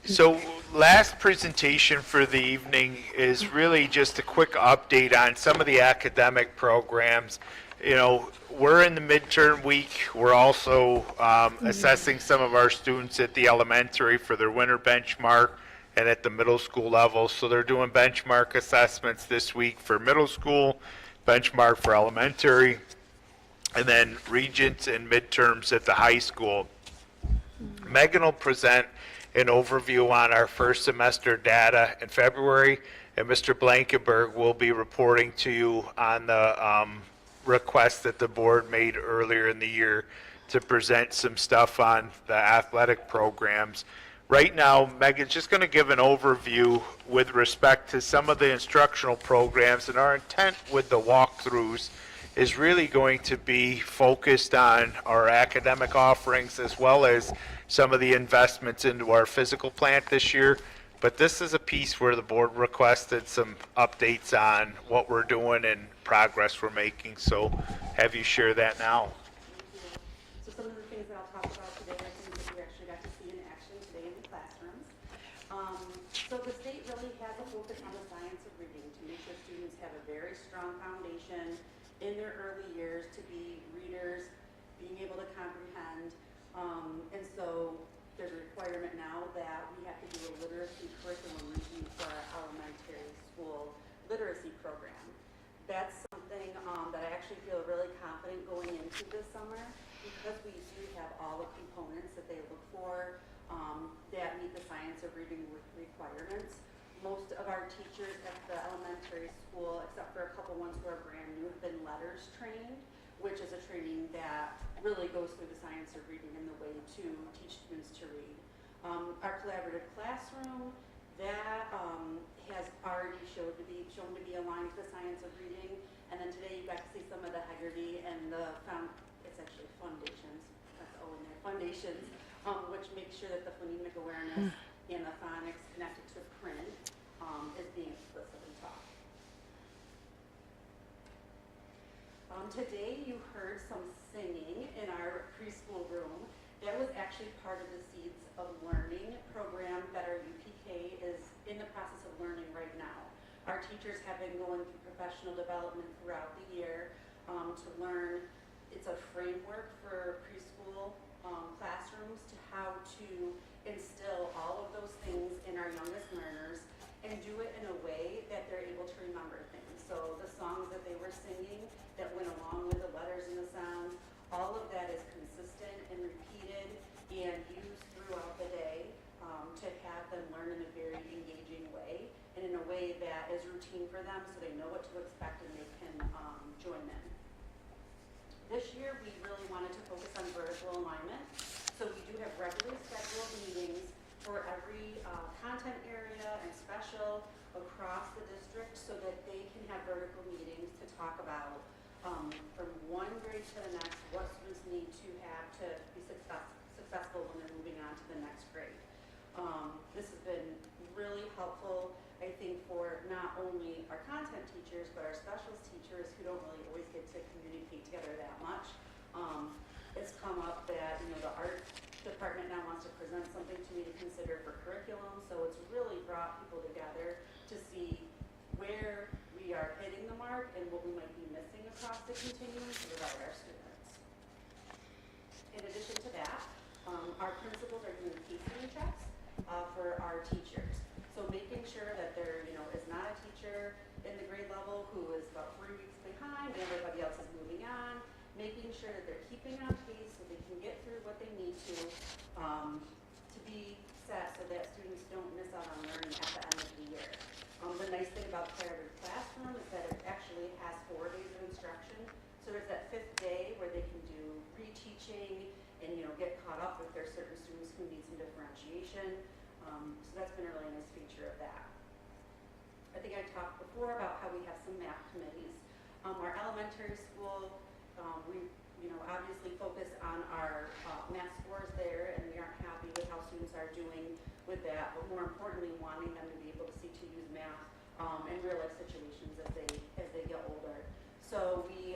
So, last presentation for the evening is really just a quick update on some of the academic programs. We're in the midterm week. We're also assessing some of our students at the elementary for their winter benchmark and at the middle school level. So they're doing benchmark assessments this week for middle school, benchmark for elementary, and then regents and midterms at the high school. Megan will present an overview on our first semester data in February, and Mr. Blankenberg will be reporting to you on the request that the board made earlier in the year to present some stuff on the athletic programs. Right now, Megan's just going to give an overview with respect to some of the instructional programs, and our intent with the walkthroughs is really going to be focused on our academic offerings as well as some of the investments into our physical plant this year. But this is a piece where the board requested some updates on what we're doing and progress we're making, so have you share that now. So some of the things that I'll talk about today are things that we actually got to see in action today in the classrooms. So the state really has a focus on the science of reading to make sure students have a very strong foundation in their early years to be readers, being able to comprehend. And so there's a requirement now that we have to do a literacy curriculum review for our elementary school literacy program. That's something that I actually feel really confident going into this summer because we do have all the components that they look for that meet the science of reading requirements. Most of our teachers at the elementary school, except for a couple ones who are brand new, have been letters trained, which is a training that really goes through the science of reading and the way to teach students to read. Our collaborative classroom, that has already shown to be aligned to the science of reading. And then today you got to see some of the Haggerty and it's actually foundations, that's O in there, foundations, which makes sure that the phonemic awareness and the phonics connected to print is being explicitly taught. Today you heard some singing in our preschool room. That was actually part of the Seeds of Learning program that our UPK is in the process of learning right now. Our teachers have been going through professional development throughout the year to learn. It's a framework for preschool classrooms to how to instill all of those things in our youngest learners and do it in a way that they're able to remember things. So the songs that they were singing that went along with the letters and the sounds, all of that is consistent and repeated and used throughout the day to have them learn in a very engaging way and in a way that is routine for them so they know what to expect and they can join in. This year we really wanted to focus on vertical alignment. So we do have regularly scheduled meetings for every content area and special across the district so that they can have vertical meetings to talk about from one grade to the next what students need to have to be successful when they're moving on to the next grade. This has been really helpful, I think, for not only our content teachers, but our specialist teachers who don't really always get to communicate together that much. It's come up that, the art department now wants to present something to me to consider for curriculum, so it's really brought people together to see where we are hitting the mark and what we might be missing across the continuum to provide our students. In addition to that, our principals are doing pacing checks for our teachers. So making sure that there, is not a teacher in the grade level who is about 3 weeks behind and everybody else is moving on, making sure that they're keeping on pace so they can get through what they need to be set so that students don't miss out on learning at the end of the year. The nice thing about collaborative classroom is that it actually has 4 days of instruction. So there's that 5th day where they can do reteaching and get caught up if there's certain students who need some differentiation. So that's been a really nice feature of that. I think I talked before about how we have some math committees. Our elementary school, we obviously focus on our math scores there, and we aren't happy with how students are doing with that, but more importantly, wanting them to be able to use math in real life situations as they get older. So we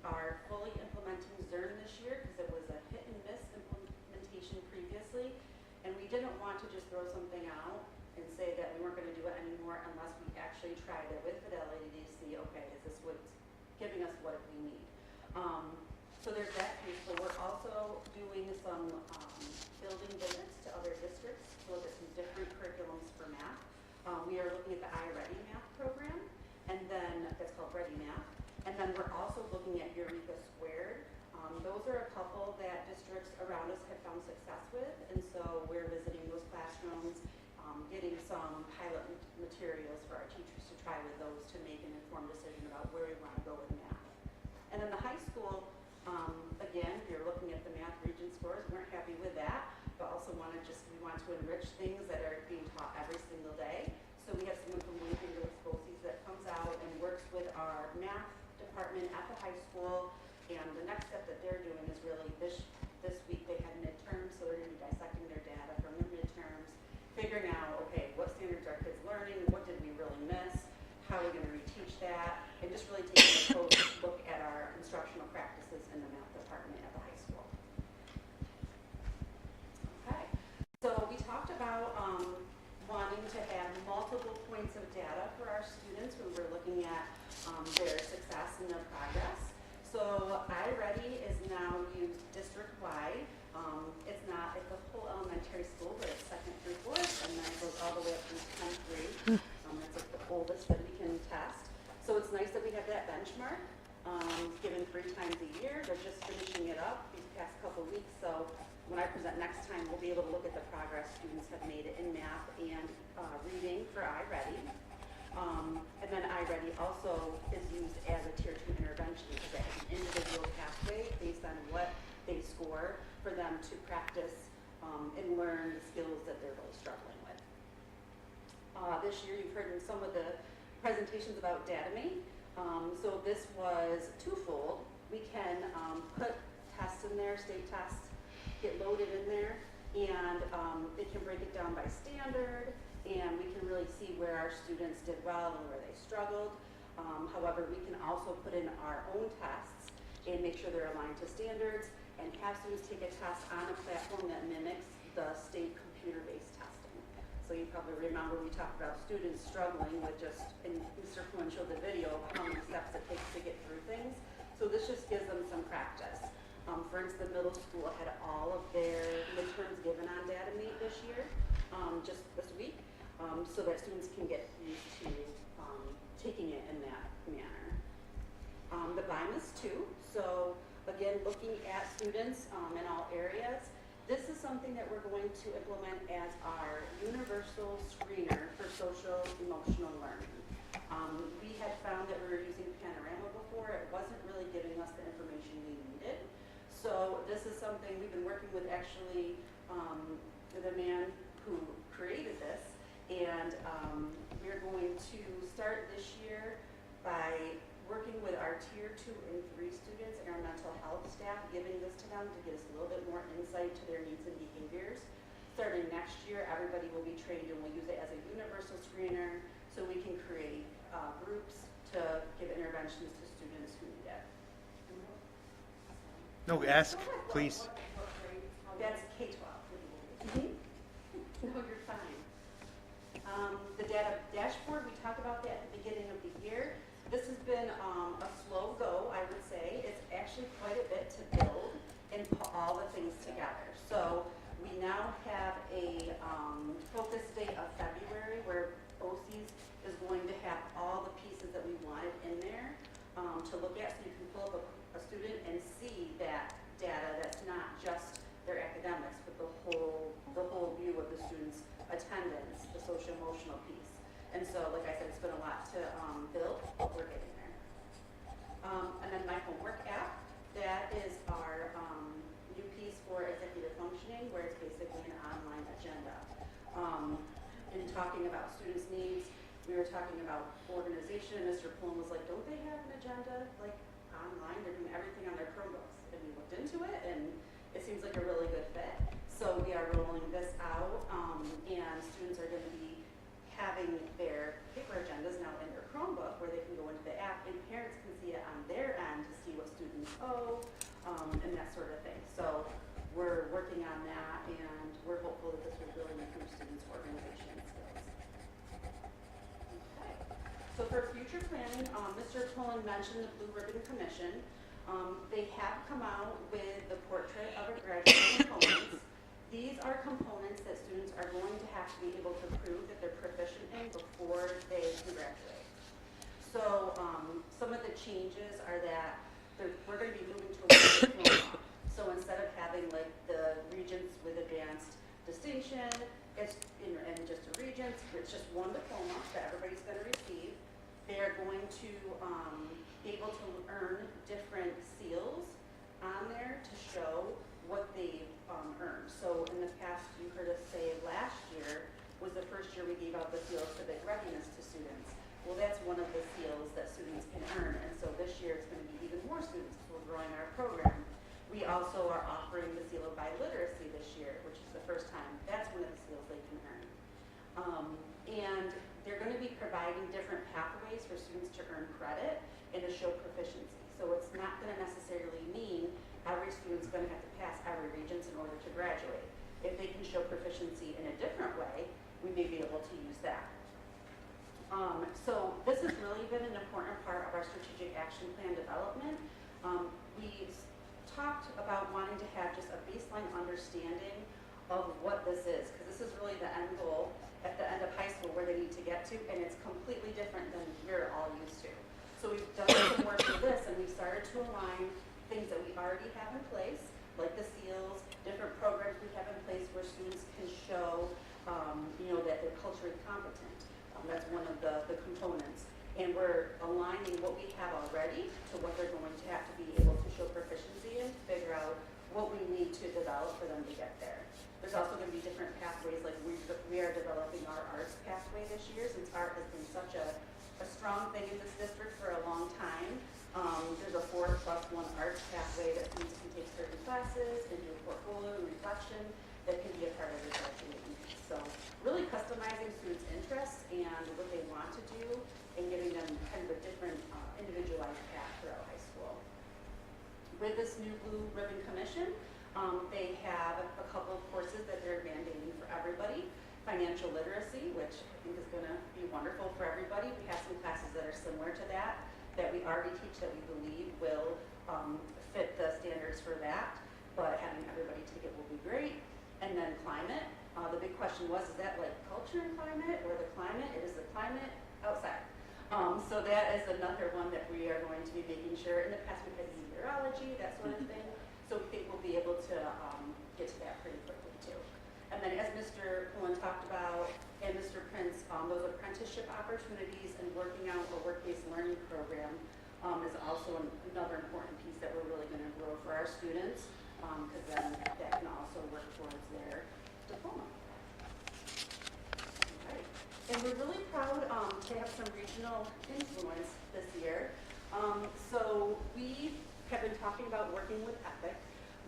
are fully implementing Zern this year because it was a hit and miss implementation previously, and we didn't want to just throw something out and say that we weren't going to do it anymore unless we actually tried it with fidelity to see, okay, is this what's giving us what we need? So there's that piece. So we're also doing some building visits to other districts to look at some different curriculums for math. We are looking at the iReady math program, and then that's called Ready Math. And then we're also looking at Eureka Squared. Those are a couple that districts around us have found success with, and so we're visiting those classrooms, getting some pilot materials for our teachers to try with those to make an informed decision about where we want to go with math. And then the high school, again, we are looking at the math region scores. We weren't happy with that, but also we want to enrich things that are being taught every single day. So we have someone from Lincoln Explosives that comes out and works with our math department at the high school. And the next step that they're doing is really this week they had midterms, so they're going to be dissecting their data from their midterms, figuring out, okay, what how we're gonna reteach that, and just really taking a close look at our instructional practices in the math department at the high school. Okay, so we talked about wanting to have multiple points of data for our students when we're looking at their success and their progress. So iReady is now used district-wide. It's a whole elementary school, but it's second through fourth, and then it goes all the way up through 10th grade. That's like the oldest that we can test. So it's nice that we have that benchmark, given 3 times a year. They're just finishing it up these past couple weeks, so when I present next time, we'll be able to look at the progress students have made in math and reading for iReady. And then iReady also is used as a tier 2 intervention because it has an individual pathway based on what they score for them to practice and learn the skills that they're really struggling with. This year you've heard in some of the presentations about DataMate. So this was twofold. We can put tests in there, state tests, get loaded in there, and it can break it down by standard, and we can really see where our students did well and where they struggled. However, we can also put in our own tests and make sure they're aligned to standards, and have students take a test on a platform that mimics the state computer-based testing. So you probably remember we talked about students struggling with just, and Mr. Cohen showed the video of how many steps it takes to get through things. So this just gives them some practice. For instance, the middle school had all of their midterms given on DataMate this year, just this week, so that students can get used to taking it in that manner. The BIMAS too, so again, looking at students in all areas, this is something that we're going to implement as our universal screener for social emotional learning. We had found that we were using Panorama before. It wasn't really giving us the information we needed. So this is something we've been working with actually the man who created this, and we're going to start this year by working with our tier 2 and 3 students and our mental health staff, giving this to them to get us a little bit more insight to their needs and behaviors. Starting next year, everybody will be trained, and we'll use it as a universal screener so we can create groups to give interventions to students who need it. No, ask, please. That's K-12. No, you're fine. The data dashboard, we talked about that at the beginning of the year. This has been a slow go, I would say. It's actually quite a bit to build and put all the things together. So we now have a focus date of February where OCs is going to have all the pieces that we wanted in there to look at, so you can pull up a student and see that data that's not just their academics, but the whole view of the student's attendance, the social emotional piece. And so, like I said, it's been a lot to build, but we're getting there. And then my homework app, that is our new piece for executive functioning, where it's basically an online agenda. In talking about students' needs, we were talking about organization, and Mr. Pullen was like, don't they have an agenda like online? They're doing everything on their Chromebooks. And we looked into it, and it seems like a really good fit. So we are rolling this out, and students are going to be having their paper agendas now in their Chromebook, where they can go into the app, and parents can see it on their end to see what students owe, and that sort of thing. So we're working on that, and we're hopeful that this will really improve students' organization skills. Okay. So for future planning, Mr. Pullen mentioned the Blue Ribbon Commission. They have come out with the portrait of a graduate components. These are components that students are going to have to be able to prove that they're proficient in before they can graduate. So some of the changes are that we're going to be moving to a diploma. So instead of having like the regents with advanced distinction, and just a regents, it's just one diploma that everybody's going to receive. They're going to be able to earn different seals on there to show what they've earned. So in the past, you heard us say last year was the first year we gave out the seal of civic readiness to students. Well, that's one of the seals that students can earn, and so this year it's going to be even more students because we're growing our program. We also are offering the seal of biliteracy this year, which is the first time. That's one of the seals they can earn. And they're going to be providing different pathways for earn credit and to show proficiency. So it's not going to necessarily mean every student's going to have to pass every Regents in order to graduate. If they can show proficiency in a different way, we may be able to use that. So this has really been an important part of our strategic action plan development. We talked about wanting to have just a baseline understanding of what this is, because this is really the end goal at the end of high school where they need to get to, and it's completely different than we're all used to. So we've done some work with this, and we've started to align things that we already have in place, like the SEALs, different programs we have in place where students can show, that they're culturally competent. That's one of the components. And we're aligning what we have already to what they're going to have to be able to show proficiency in, to figure out what we need to develop for them to get there. There's also going to be different pathways, like we are developing our arts pathway this year, since art has been such a strong thing in this district for a long time. There's a 4+1 arts pathway that students can take certain classes and do a portfolio and reflection that can be a part of their graduating. So really customizing students' interests and what they want to do and giving them kind of a different individualized path throughout high school. With this new Blue Ribbon Commission, they have a couple of courses that they're mandating for everybody. Financial literacy, which I think is going to be wonderful for everybody. We have some classes that are similar to that we already teach that we believe will fit the standards for that, but having everybody take it will be great. And then climate. The big question was, is that like culture and climate, or the climate? It is the climate outside. So that is another one that we are going to be making sure. In the past we've had meteorology, that sort of thing. So we think we'll be able to get to that pretty quickly too. And then as Mr. Pullen talked about, and Mr. Prince, those apprenticeship opportunities and working out a work-based learning program is also another important piece that we're really going to grow for our students, because then that can also work towards their diploma. Right. And we're really proud to have some regional influence this year. So we have been talking about working with EPIC,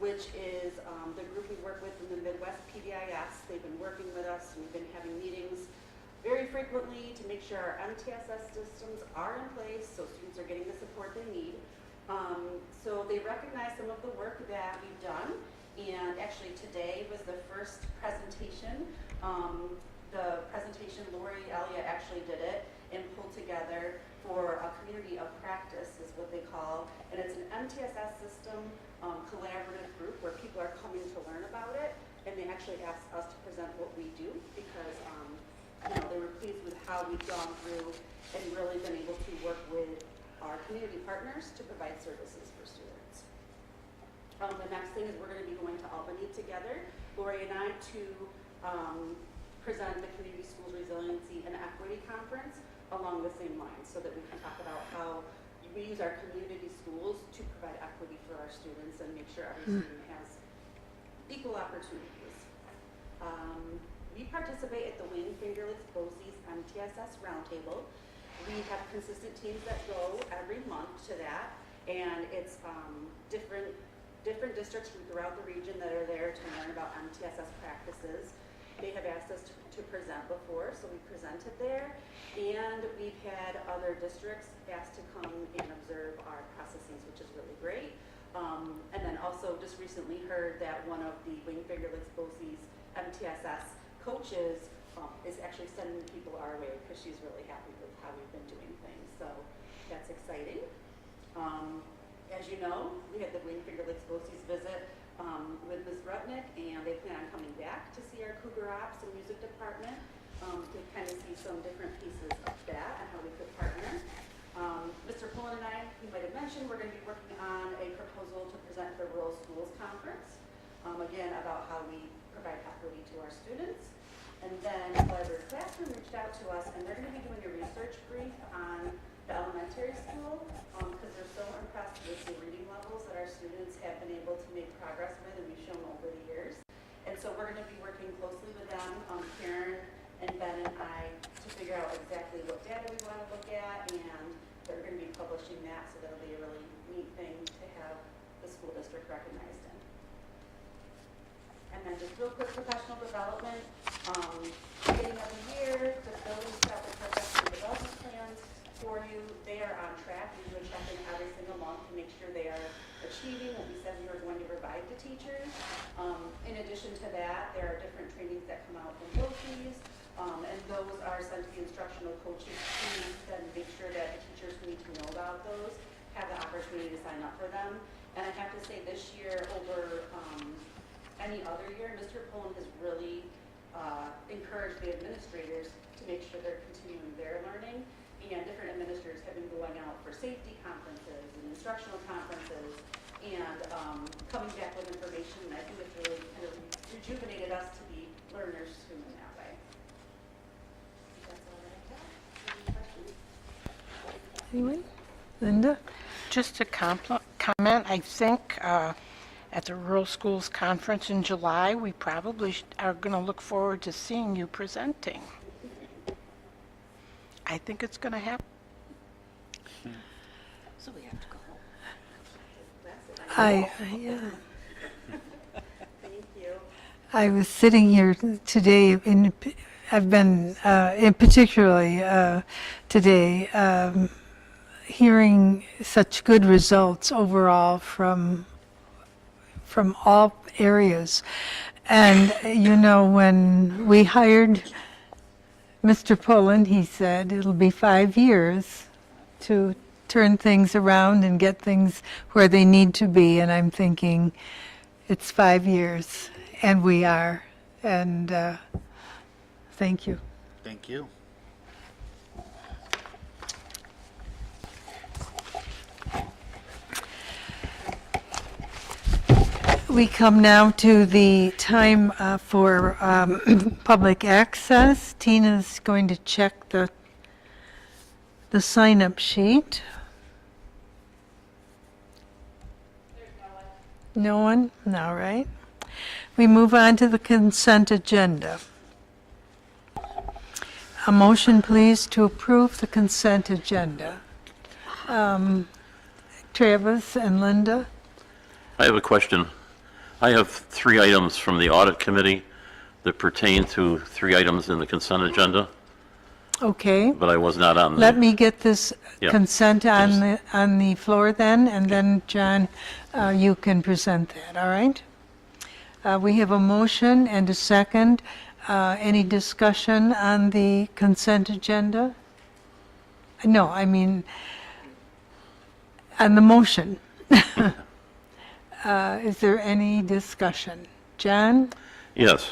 which is the group we work with in the Midwest PBIS. They've been working with us, and we've been having meetings very frequently to make sure our MTSS systems are in place so students are getting the support they need. So they recognize some of the work that we've done, and actually today was the first presentation. The presentation, Lori Elia actually did it and pulled together for a community of practice is what they call, and it's an MTSS system collaborative group where people are coming to learn about it, and they actually asked us to present what we do because they were pleased with how we've gone through and really been able to work with our community partners to provide services for students. The next thing is we're going to be going to Albany together, Lori and I, to present the Community Schools Resiliency and Equity Conference along the same lines so that we can talk about how we use our community schools to provide equity for our students and make sure every student has equal opportunities. We participate at the Wayne Finger Lakes BOCES MTSS Roundtable. We have consistent teams that go every month to that, and it's different districts from throughout the region that are there to learn about MTSS practices. They have asked us to present before, so we presented there, and we've had other districts asked to come and observe our processes, which is really great. And then also just recently heard that one of the Wayne Finger Lakes BOCES MTSS coaches is actually sending people our way because she's really happy with how we've been doing things. So that's exciting. As you know, we had the Wayne Finger Lakes BOCES visit with Ms. Rutnick, and they plan on coming back to see our Cougar Ops and Music Department to kind of see some different pieces of that and how we could partner. Mr. Pullen and I, you might have mentioned, we're going to be working on a proposal to present the Rural Schools Conference, again, about how we provide equity to our students. And then Collaborative Classroom reached out to us, and they're going to be doing a research brief on the elementary school because they're so impressed with the reading levels that our students have been able to make progress with, and we've shown over the years. And so we're going to be working closely with them, Karen and Ben and I, to figure out exactly what data we want to look at, and they're going to be publishing that, so that'll be a really neat thing to have the school district recognized in. And then just real quick, professional development. Beginning of the year, the building staff with professional development plans for you. They are on track. We do a check-in every single month to make sure they are achieving what we said we were going to provide to teachers. In addition to that, there are different trainings that come out from BOCES, and those are sent to the instructional coaches to then make sure that the teachers who need to know about those have the opportunity to sign up for them. And I have to say this year over any other year, Mr. Pullen has really encouraged the administrators to make sure they're continuing their learning. And different administrators have been going out for safety conferences and instructional conferences and coming back with information. And I think it's really kind of rejuvenated us to be learners too in that way. That's all that I have. Any questions? Anyone? Linda? Just a comment, I think at the Rural Schools Conference in July, we probably are going to look forward to seeing you presenting. I think it's going to happen. So we have to go home. Yeah. Thank you. I was sitting here today, I've been, in particularly today, hearing such good results overall from all areas. And, you know, when we hired Mr. Pullen, he said it'll be 5 years to turn things around and get things where they need to be. And I'm thinking, it's 5 years, and we are. And thank you. Thank you. We come now to the time for public access. Tina's going to check the sign-up sheet. No one? All right. We move on to the consent agenda. A motion, please, to approve the consent agenda. Travis and Linda? I have a question. I have 3 items from the audit committee that pertain to 3 items in the consent agenda, Okay. but I was not on Let the, me get this Yeah. consent on the floor then, and then, John, you can present that, all right? We have a motion and a second. Any discussion on the consent agenda? No, I mean, on the motion. Is there any discussion? John? yes.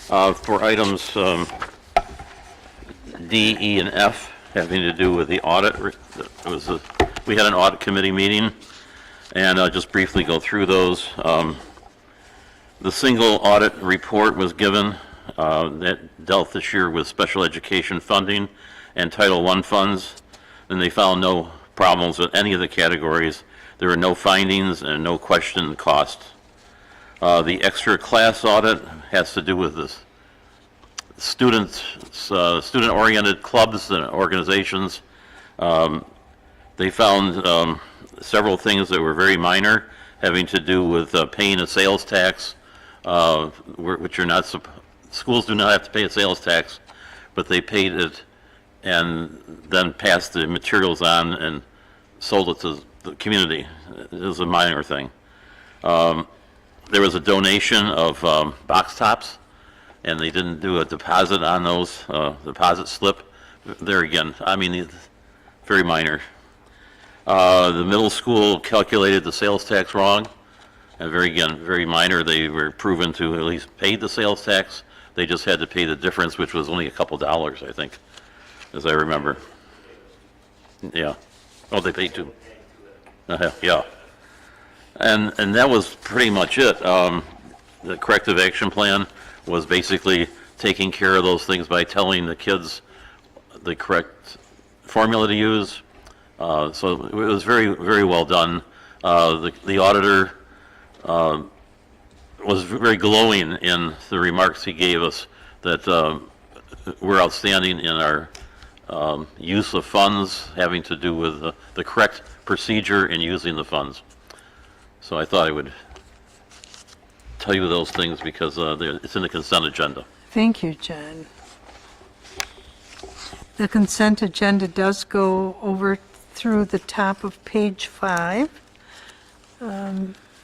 For items D, E, and F having to do with the audit, we had an audit committee meeting, and I'll just briefly go through those. The single audit report was given that dealt this year with special education funding and Title I funds, and they found no problems with any of the categories. There were no findings and no questioned costs. The extra class audit has to do with this student-oriented clubs and organizations. They found several things that were very minor, having to do with paying a sales tax, which are not, schools do not have to pay a sales tax, but they paid it and then passed the materials on and sold it to the community. It was a minor thing. There was a donation of box tops, and they didn't do a deposit on those, deposit slip. There again, I mean, very minor. The middle school calculated the sales tax wrong, and very minor. They were proven to at least pay the sales tax. They just had to pay the difference, which was only a couple dollars, I think, as I remember. Yeah. Oh, they paid too. Yeah. And that was pretty much it. The corrective action plan was basically taking care of those things by telling the kids the correct formula to use. So it was very, very well done. The auditor was very glowing in the remarks he gave us that we're outstanding in our use of funds, having to do with the correct procedure in using the funds. So I thought I would tell you those things because it's in the consent agenda. Thank you, John. The consent agenda does go over through the top of page 5.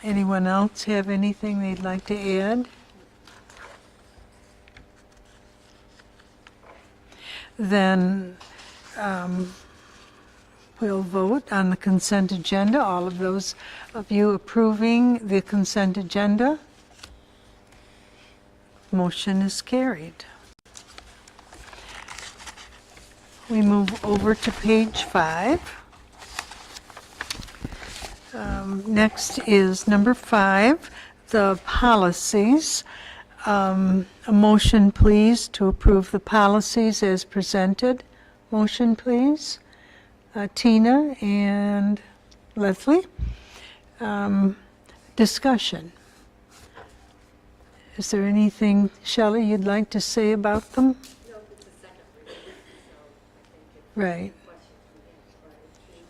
Anyone else have anything they'd like to add? Then we'll vote on the consent agenda. All of those of you approving the consent agenda, motion is carried. We move over to page 5. Next is number 5, the policies. A motion, please, to approve the policies as presented. Motion, please. Tina and Leslie. Discussion. Is there anything, Shelley, you'd like to say about them? No, it's a second reading, so I think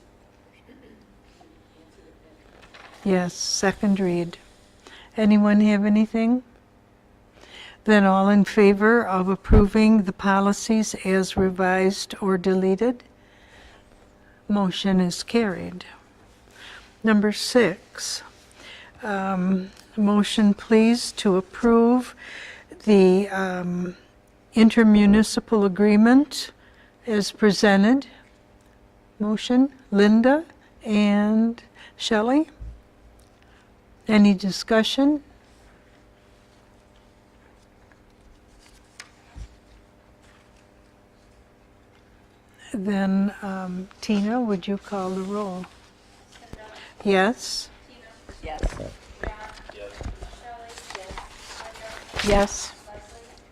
if Yes, second read. Anyone have anything? Then all in favor of approving the policies as revised or deleted? Motion is carried. Number 6, motion please to approve the intermunicipal agreement as presented. Motion, Linda and Shelley. Any discussion? Then, Tina, would you call the roll? Yes? Yes. Yes.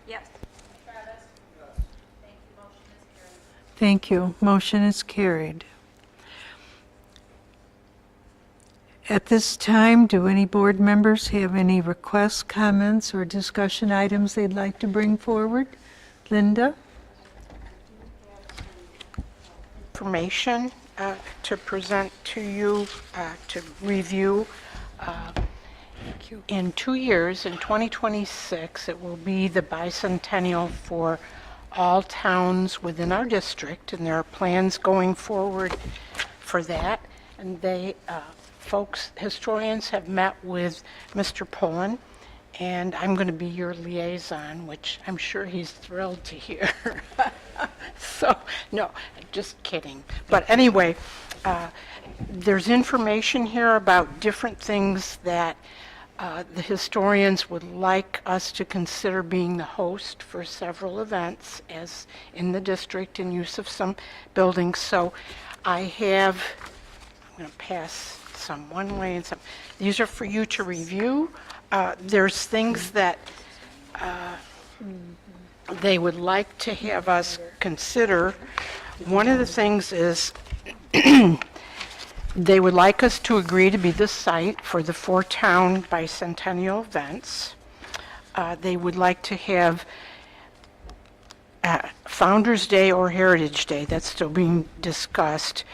Yes. Thank you. Motion is carried. At this time, do any board members have any requests, comments, or discussion items they'd like to bring forward? Linda? Information to present to you, to review. In 2 years, in 2026, it will be the bicentennial for all towns within our district, and there are plans going forward for that. And they, historians have met with Mr. Pullen, and I'm going to be your liaison, which I'm sure he's thrilled to hear. So, no, just kidding. But anyway, there's information here about different things that the historians would like us to consider being the host for several events as in the district in use of some buildings. So I'm going to pass some one way and some. These are for you to review. There's things that they would like to have us consider. One of the things is they would like us to agree to be the site for the 4-town bicentennial events. They would like to have Founders Day or Heritage Day, that's still being discussed,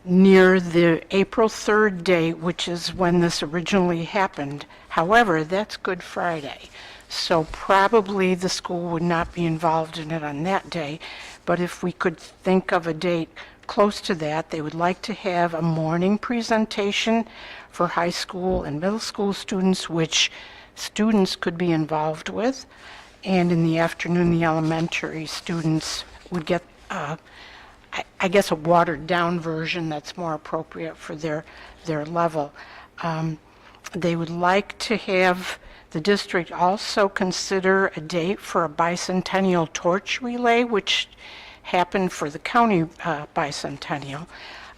near the April 3rd date, which is when this originally happened. However, that's Good Friday, so probably the school would not be involved in it on that day. But if we could think of a date close to that, they would like to have a morning presentation for high school and middle school students, which students could be involved with. And in the afternoon, the elementary students would get, I guess, a watered-down version that's more appropriate for their level. They would like to have the district also consider a date for a bicentennial torch relay, which happened for the county bicentennial.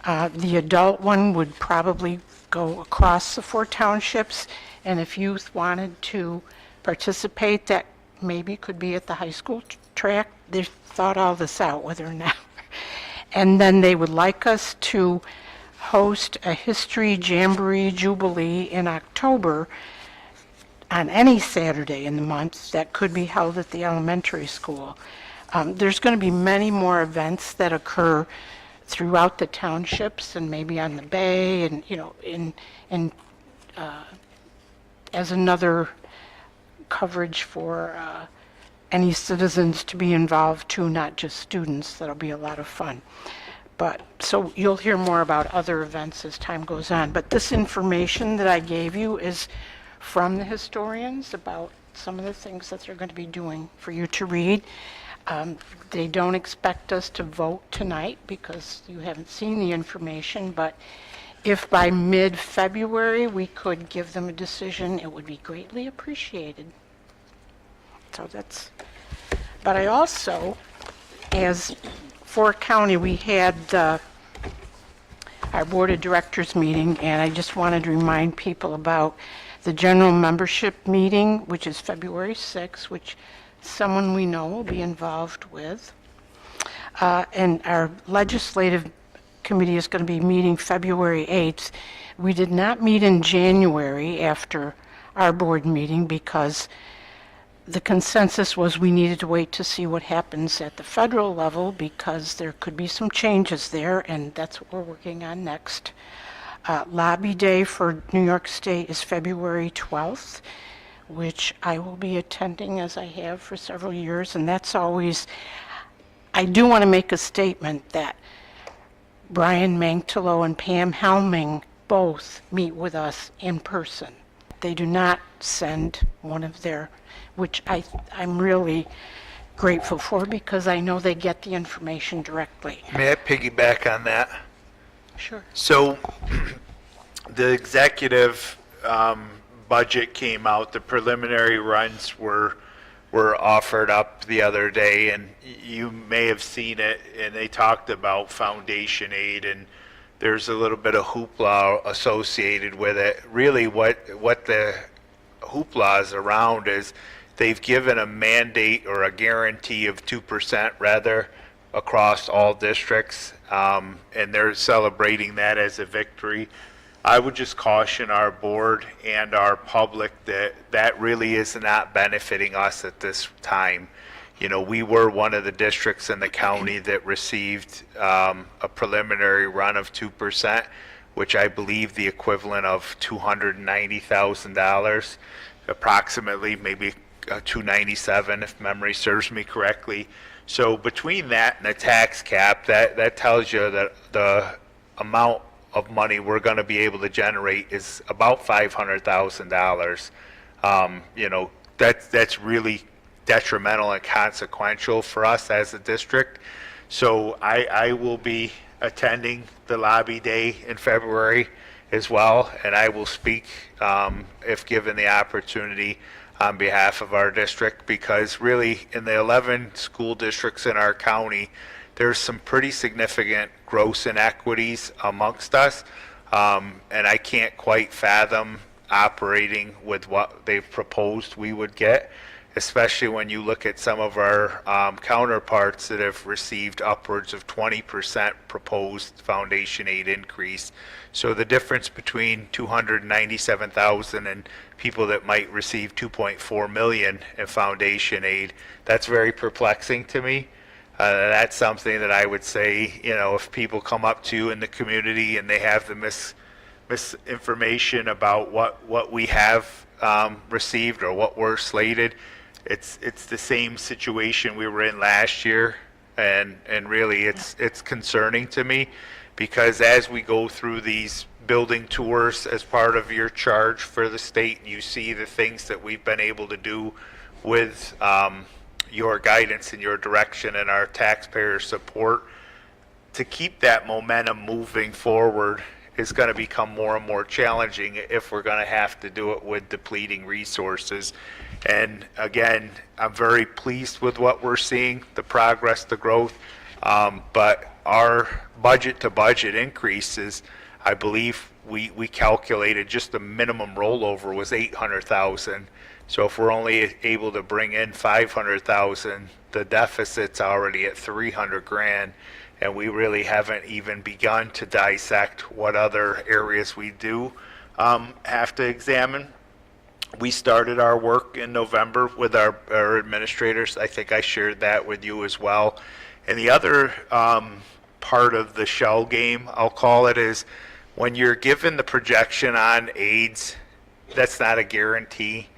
The adult one would probably go across the 4 townships, and if youth wanted to participate, that maybe could be at the high school track. They've thought all this out, whether or not. And then they would like us to host a history jamboree jubilee in October on any Saturday in the month that could be held at the elementary school. There's going to be many more events that occur throughout the townships and maybe on the bay, and as another coverage for any citizens to be involved too, not just students. That'll be a lot of fun. But, so you'll hear more about other events as time goes on. But this information that I gave you is from the historians about some of the things that they're going to be doing for you to read. They don't expect us to vote tonight because you haven't seen the information, but if by mid-February we could give them a decision, it would be greatly appreciated. So that's, but I also, as Fork County, we had our Board of Directors meeting, and I just wanted to remind people about the general membership meeting, which is February 6th, which someone we know will be involved with. And our legislative committee is going to be meeting February 8th. We did not meet in January after our board meeting because the consensus was we needed to wait to see what happens at the federal level because there could be some changes there, and that's what we're working on next. Lobby Day for New York State is February 12th, which I will be attending as I have for several years, and that's always, I do want to make a statement that Brian Mangtolo and Pam Helming both meet with us in person. They do not send one of their, which I'm really grateful for because I know they get the information directly. May I piggyback on that? Sure. So the executive budget came out, the preliminary runs were offered up the other day, and you may have seen it, and they talked about foundation aid, and there's a little bit of hoopla associated with it. Really what the hoopla is around is they've given a mandate or a guarantee of 2% rather across all districts, and they're celebrating that as a victory. I would just caution our board and our public that that really is not benefiting us at this time. You know, we were one of the districts in the county that received a preliminary run of 2%, which I believe the equivalent of $290,000, approximately, maybe $297 if memory serves me correctly. So between that and the tax cap, that tells you that the amount of money we're going to be able to generate is about $500,000. You know, that's really detrimental and consequential for us as a district. So I will be attending the lobby day in February as well, and I will speak if given the opportunity on behalf of our district, because really in the 11 school districts in our county, there's some pretty significant gross inequities amongst us, and I can't quite fathom operating with what they've proposed we would get, especially when you look at some of our counterparts that have received upwards of 20% proposed foundation aid increase. So the difference between 297,000 and people that might receive 2.4 million in foundation aid, that's very perplexing to me. That's something that I would say, you know, if people come up to you in the community and they have the misinformation about what we have received or what we're slated, it's the same situation we were in last year, and really it's concerning to me, because as we go through these building tours as part of your charge for the state, and you see the things that we've been able to do with your guidance and your direction and our taxpayer support, to keep that momentum moving forward is going to become more and more challenging if we're going to have to do it with depleting resources. And again, I'm very pleased with what we're seeing, the progress, the growth, but our budget to budget increases, I believe we calculated just the minimum rollover was 800,000. So if we're only able to bring in 500,000, the deficit's already at 300 grand, and we really haven't even begun to dissect what other areas we do have to examine. We started our work in November with our administrators. I think I shared that with you as well. And the other part of the shell game, I'll call it, is when you're given the projection on AIDS, that's not a guarantee.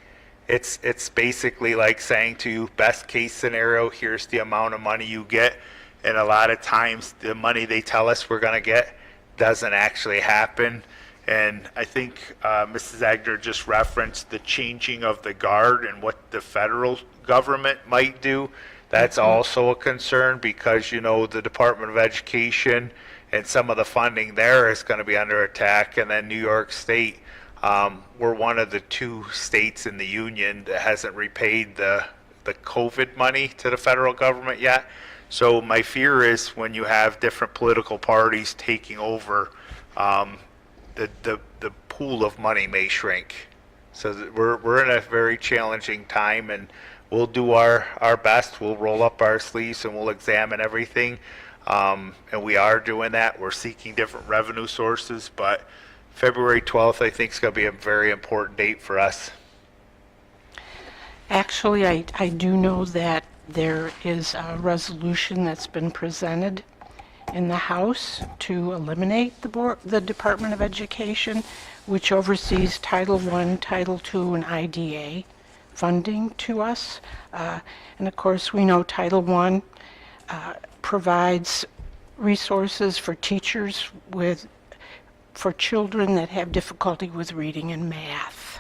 It's basically like saying to you, best case scenario, here's the amount of money you get. And a lot of times, the money they tell us we're going to get doesn't actually happen. And I think Mrs. Agner just referenced the changing of the guard and what the federal government might do. That's also a concern because, you know, the Department of Education and some of the funding there is going to be under attack. And then New York State, we're one of the 2 states in the union that hasn't repaid the COVID money to the federal government yet. So my fear is when you have different political parties taking over, the pool of money may shrink. So we're in a very challenging time, and we'll do our best. We'll roll up our sleeves and we'll examine everything. And we are doing that. We're seeking different revenue sources, but February 12th, I think, is going to be a very important date for us. Actually, I do know that there is a resolution that's been presented in the House to eliminate the Department of Education, which oversees Title I, Title II, and IDA funding to us. And of course, we know Title I provides resources for teachers for children that have difficulty with reading and math.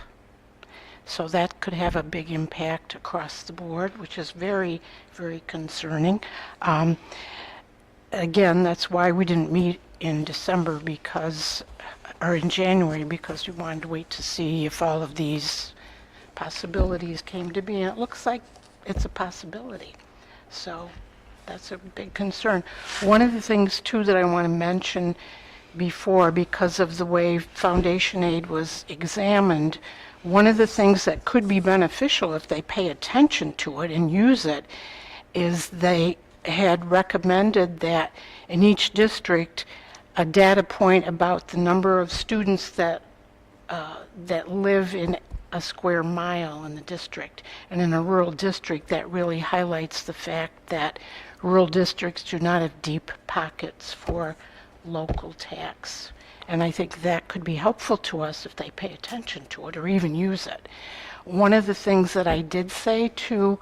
So that could have a big impact across the board, which is very, very concerning. Again, that's why we didn't meet in December or in January, because we wanted to wait to see if all of these possibilities came to be, and it looks like it's a possibility. So that's a big concern. One of the things, too, that I want to mention before, because of the way foundation aid was examined, one of the things that could be beneficial if they pay attention to it and use it is they had recommended that in each district a data point about the number of students that live in a square mile in the district. And in a rural district, that really highlights the fact that rural districts do not have deep pockets for local tax. And I think that could be helpful to us if they pay attention to it or even use it. One of the things that I did say to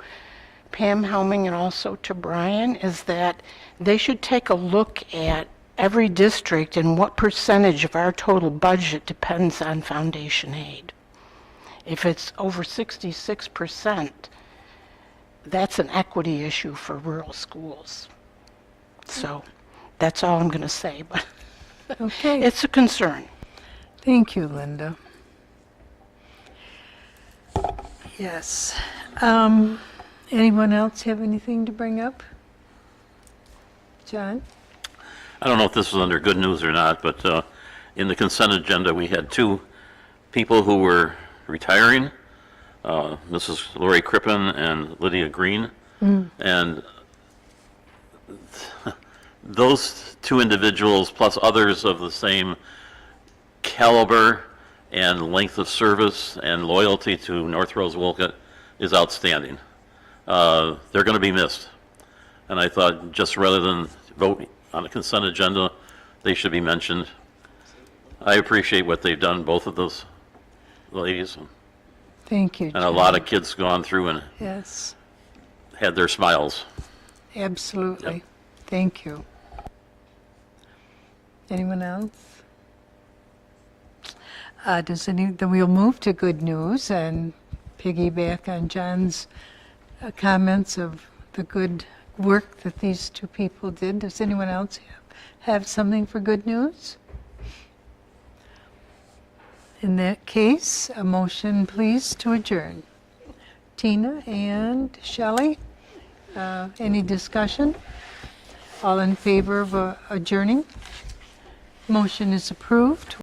Pam Helming and also to Brian is that they should take a look at every district and what percentage of our total budget depends on foundation aid. If it's over 66%, that's an equity issue for rural schools. So that's all I'm going to say, but Okay. it's a concern. Thank you, Linda. Yes. Anyone else have anything to bring up? John? I don't know if this was under good news or not, but in the consent agenda, we had 2 people who were retiring, Mrs. Lori Crippen and Lydia Green. And those 2 individuals, plus others of the same caliber and length of service and loyalty to North Rose-Wolcott, is outstanding. They're going to be missed. And I thought, just rather than vote on a consent agenda, they should be mentioned. I appreciate what they've done, both of those ladies. Thank you, And a John. lot of kids gone through and Yes, had their smiles. absolutely. Yep. Thank you. Anyone else? Then we'll move to good news and piggyback on John's comments of the good work that these 2 people did. Does anyone else have something for good news? In that case, a motion, please, to adjourn. Tina and Shelley, any discussion? All in favor of adjourning? Motion is approved.